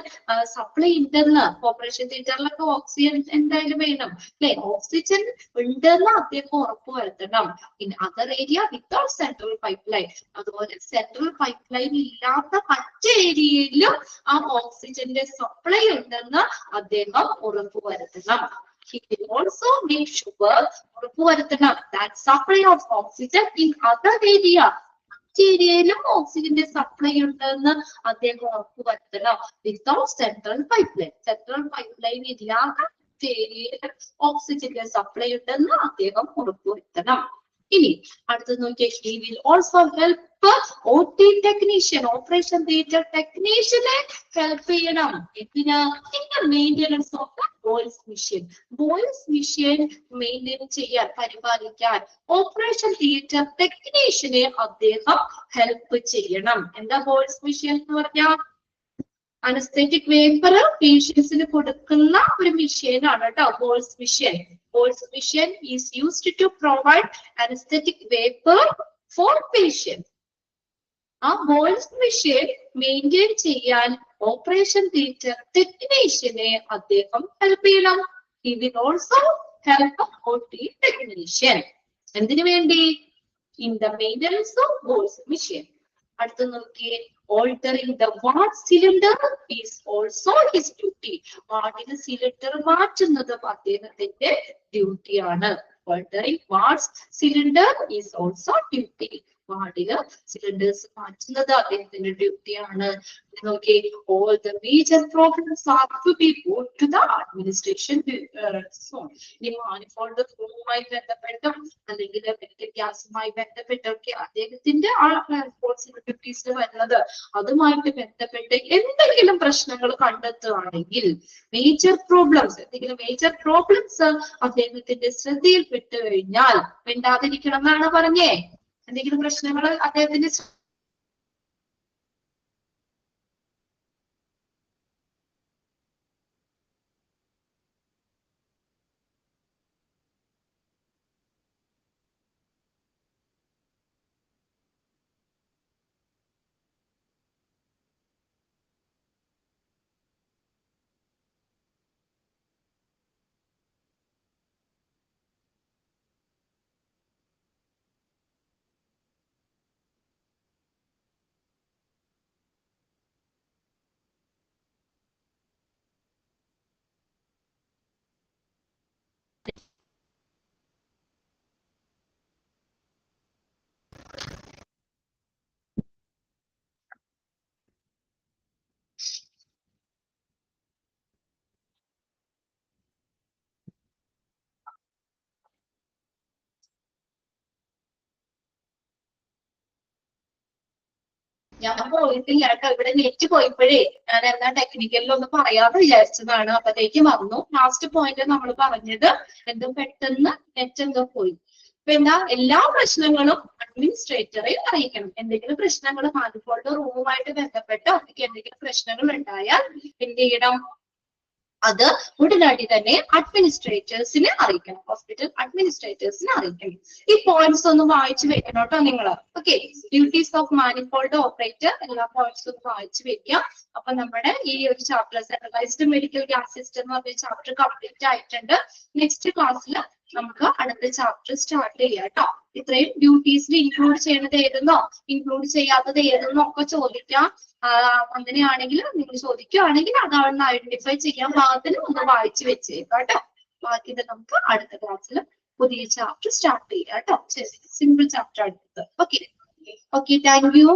supply ഉണ്ടെന്ന്, operation തിയേറ്ററിലൊക്കെ oxygen എന്തായാലും വേണം അല്ലെ, oxygen ഉണ്ടെന്ന് അദ്ദേഹം ഉറപ്പുവരുത്തണം. In other area without central pipe line, അതുപോലെ സെൻട്രൽ പൈപ്പ് ലൈൻ ഇല്ലാത്ത മറ്റ് ഏരിയയിലും ആ ഓക്സിജന്റെ സപ്ലൈ ഉണ്ടെന്ന് അദ്ദേഹം ഉറപ്പുവരുത്തണം. He will also make sure that supply of oxygen in other area, ഏരിയയിലും ഓക്സിജന്റെ സപ്ലൈ ഉണ്ടെന്ന് അദ്ദേഹം ഉറപ്പുവരുത്തണം. Without central pipe line, central pipe line ഇല്ലാത്ത ഏരിയയിൽ ഓക്സിജന്റെ സപ്ലൈ ഉണ്ടെന്ന് അദ്ദേഹം ഉറപ്പുവരുത്തണം. ഇനി അടുത്ത് നോക്കിയാൽ he will also help OT technician, operation theatre ടെക്നീഷ്യനെ ഹെൽപ്പ് ചെയ്യണം. എന്തിനാ? Maintenance of the Boyle's machine, Boyle's machine maintain ചെയ്യാൻ, പരിപാലിക്കാൻ ഓപ്പറേഷൻ തിയേറ്റർ ടെക്നീഷ്യനെ അദ്ദേഹം ഹെൽപ്പ് ചെയ്യണം. എന്താ ബോയിൽസ് മെഷീൻ എന്ന് പറഞ്ഞാൽ? അനസ്തെറ്റിക് വേപ്പർ പേഷ്യൻസിന് കൊടുക്കുന്ന ഒരു മെഷീനാണ് കേട്ടോ Boyle's machine. Boyle's machine is used to provide anaesthetic vapour for patients. ആ ബോയിൽസ് മെഷീൻ മെയിൻറ്റെയിൻ ചെയ്യാൻ ഓപ്പറേഷൻ തിയേറ്റർ ടെക്നീഷ്യനെ അദ്ദേഹം ഹെൽപ്പ് ചെയ്യണം. He will also help OT technician. എന്തിനു വേണ്ടി? In the maintenance of boil's machine. അടുത്ത നോക്കിയേ, altering the watt cylinder is also his duty. വാട്ടിന് സിലിണ്ടർ മാറ്റുന്നതും അദ്ദേഹത്തിന്റെ ഡ്യൂട്ടിയാണ്. Altering watts cylinder is also duty. വാട്ടില് സിലിണ്ടേഴ്സ് മാറ്റുന്നത് അദ്ദേഹത്തിന്റെ ഡ്യൂട്ടിയാണ്. നോക്കി, all the major problems are to be put to the administration soon. ഈ മാനിഫോൾഡ് ഫ്ലൂവുമായി ബന്ധപ്പെട്ടും അല്ലെങ്കിൽ ഗ്യാസുമായി ബന്ധപ്പെട്ടൊക്കെ അദ്ദേഹത്തിന്റെ ആ റെസ്പോൺസിബിലിറ്റീസിൽ വരുന്നത്, അതുമായിട്ട് ബന്ധപ്പെട്ട് എന്തെങ്കിലും പ്രശ്നങ്ങൾ കണ്ടെത്തുകയാണെങ്കിൽ, മേജർ പ്രോബ്ലംസ്, എന്തെങ്കിലും മേജർ പ്രോബ്ലംസ് അദ്ദേഹത്തിന്റെ ശ്രദ്ധയിൽപ്പെട്ടു കഴിഞ്ഞാൽ മിണ്ടാതിരിക്കണം എന്നാണ് പറഞ്ഞേ. എന്തെങ്കിലും പ്രശ്നങ്ങൾ അദ്ദേഹത്തിന്റെ ഞാൻ പോയിട്ടില്ല കേട്ടോ, ഇവിടെ നെറ്റ് പോയപ്പോഴേ ഞാൻ എന്താ ടെക്നിക്കലിലൊന്ന് പറയാതെ വിചാരിച്ചതാണ്. അപ്പത്തേക്ക് വന്നു. ലാസ്റ്റ് പോയിന്റ് നമ്മൾ പറഞ്ഞത് എന്തോ പെട്ടെന്ന് നെറ്റ് എന്തോ പോയി. അപ്പൊ എന്താ, എല്ലാ പ്രശ്നങ്ങളും അഡ്മിനിസ്ട്രേറ്ററെ അറിയിക്കണം. എന്തെങ്കിലും പ്രശ്നങ്ങൾ മാനിഫോൾഡ് റൂമുമായിട്ട് ബന്ധപ്പെട്ടോ എന്തെങ്കിലും പ്രശ്നങ്ങൾ ഉണ്ടായാൽ എന്ത് ചെയ്യണം? അത് ഉടനടി തന്നെ അഡ്മിനിസ്ട്രേറ്റേഴ്സിനെ അറിയിക്കണം, ഹോസ്പിറ്റൽ അഡ്മിനിസ്ട്രേറ്റേഴ്സിനെ അറിയിക്കണം. ഈ പോയിന്റ്സ് ഒന്ന് വായിച്ചു വെക്കണം കേട്ടോ നിങ്ങൾ. Okay, duties of manifold operator എല്ലാ പോയിന്റ്സും ഒന്ന് വായിച്ചു വെക്കുക. അപ്പൊ നമ്മുടെ ഈ ഒരു chapter centralised medical gas system എന്ന് പറഞ്ഞ ചാപ്റ്റർ കംപ്ലീറ്റ് ആയിട്ടുണ്ട്. നെക്സ്റ്റ് ക്ലാസ്സിൽ നമുക്ക് അടുത്ത ചാപ്റ്റർ സ്റ്റാർട്ട് ചെയ്യാം കേട്ടോ. ഇത്രയും ഡ്യൂട്ടീസിൽ ഇൻക്ലൂഡ് ചെയ്യുന്നത് ഏതെന്നോ ഇൻക്ലൂഡ് ചെയ്യാത്തത് ഏതെന്നോ ഒക്കെ ചോദിക്കാം. അങ്ങനെയാണെങ്കിൽ നിങ്ങൾ ചോദിക്കുകയാണെങ്കിൽ അതാണെന്ന് ഐഡന്റിഫൈ ചെയ്യാൻ പാകത്തിന് ഒന്ന് വായിച്ചു വെച്ചേക്കാം കേട്ടോ. ബാക്കി ഇത് നമുക്ക് അടുത്ത ക്ലാസ്സിൽ പുതിയ ചാപ്റ്റർ സ്റ്റാർട്ട് ചെയ്യാം കേട്ടോ. ശരി, സിമ്പിൾ ചാപ്റ്റർ അടുത്തത്. Okay okay, thank you.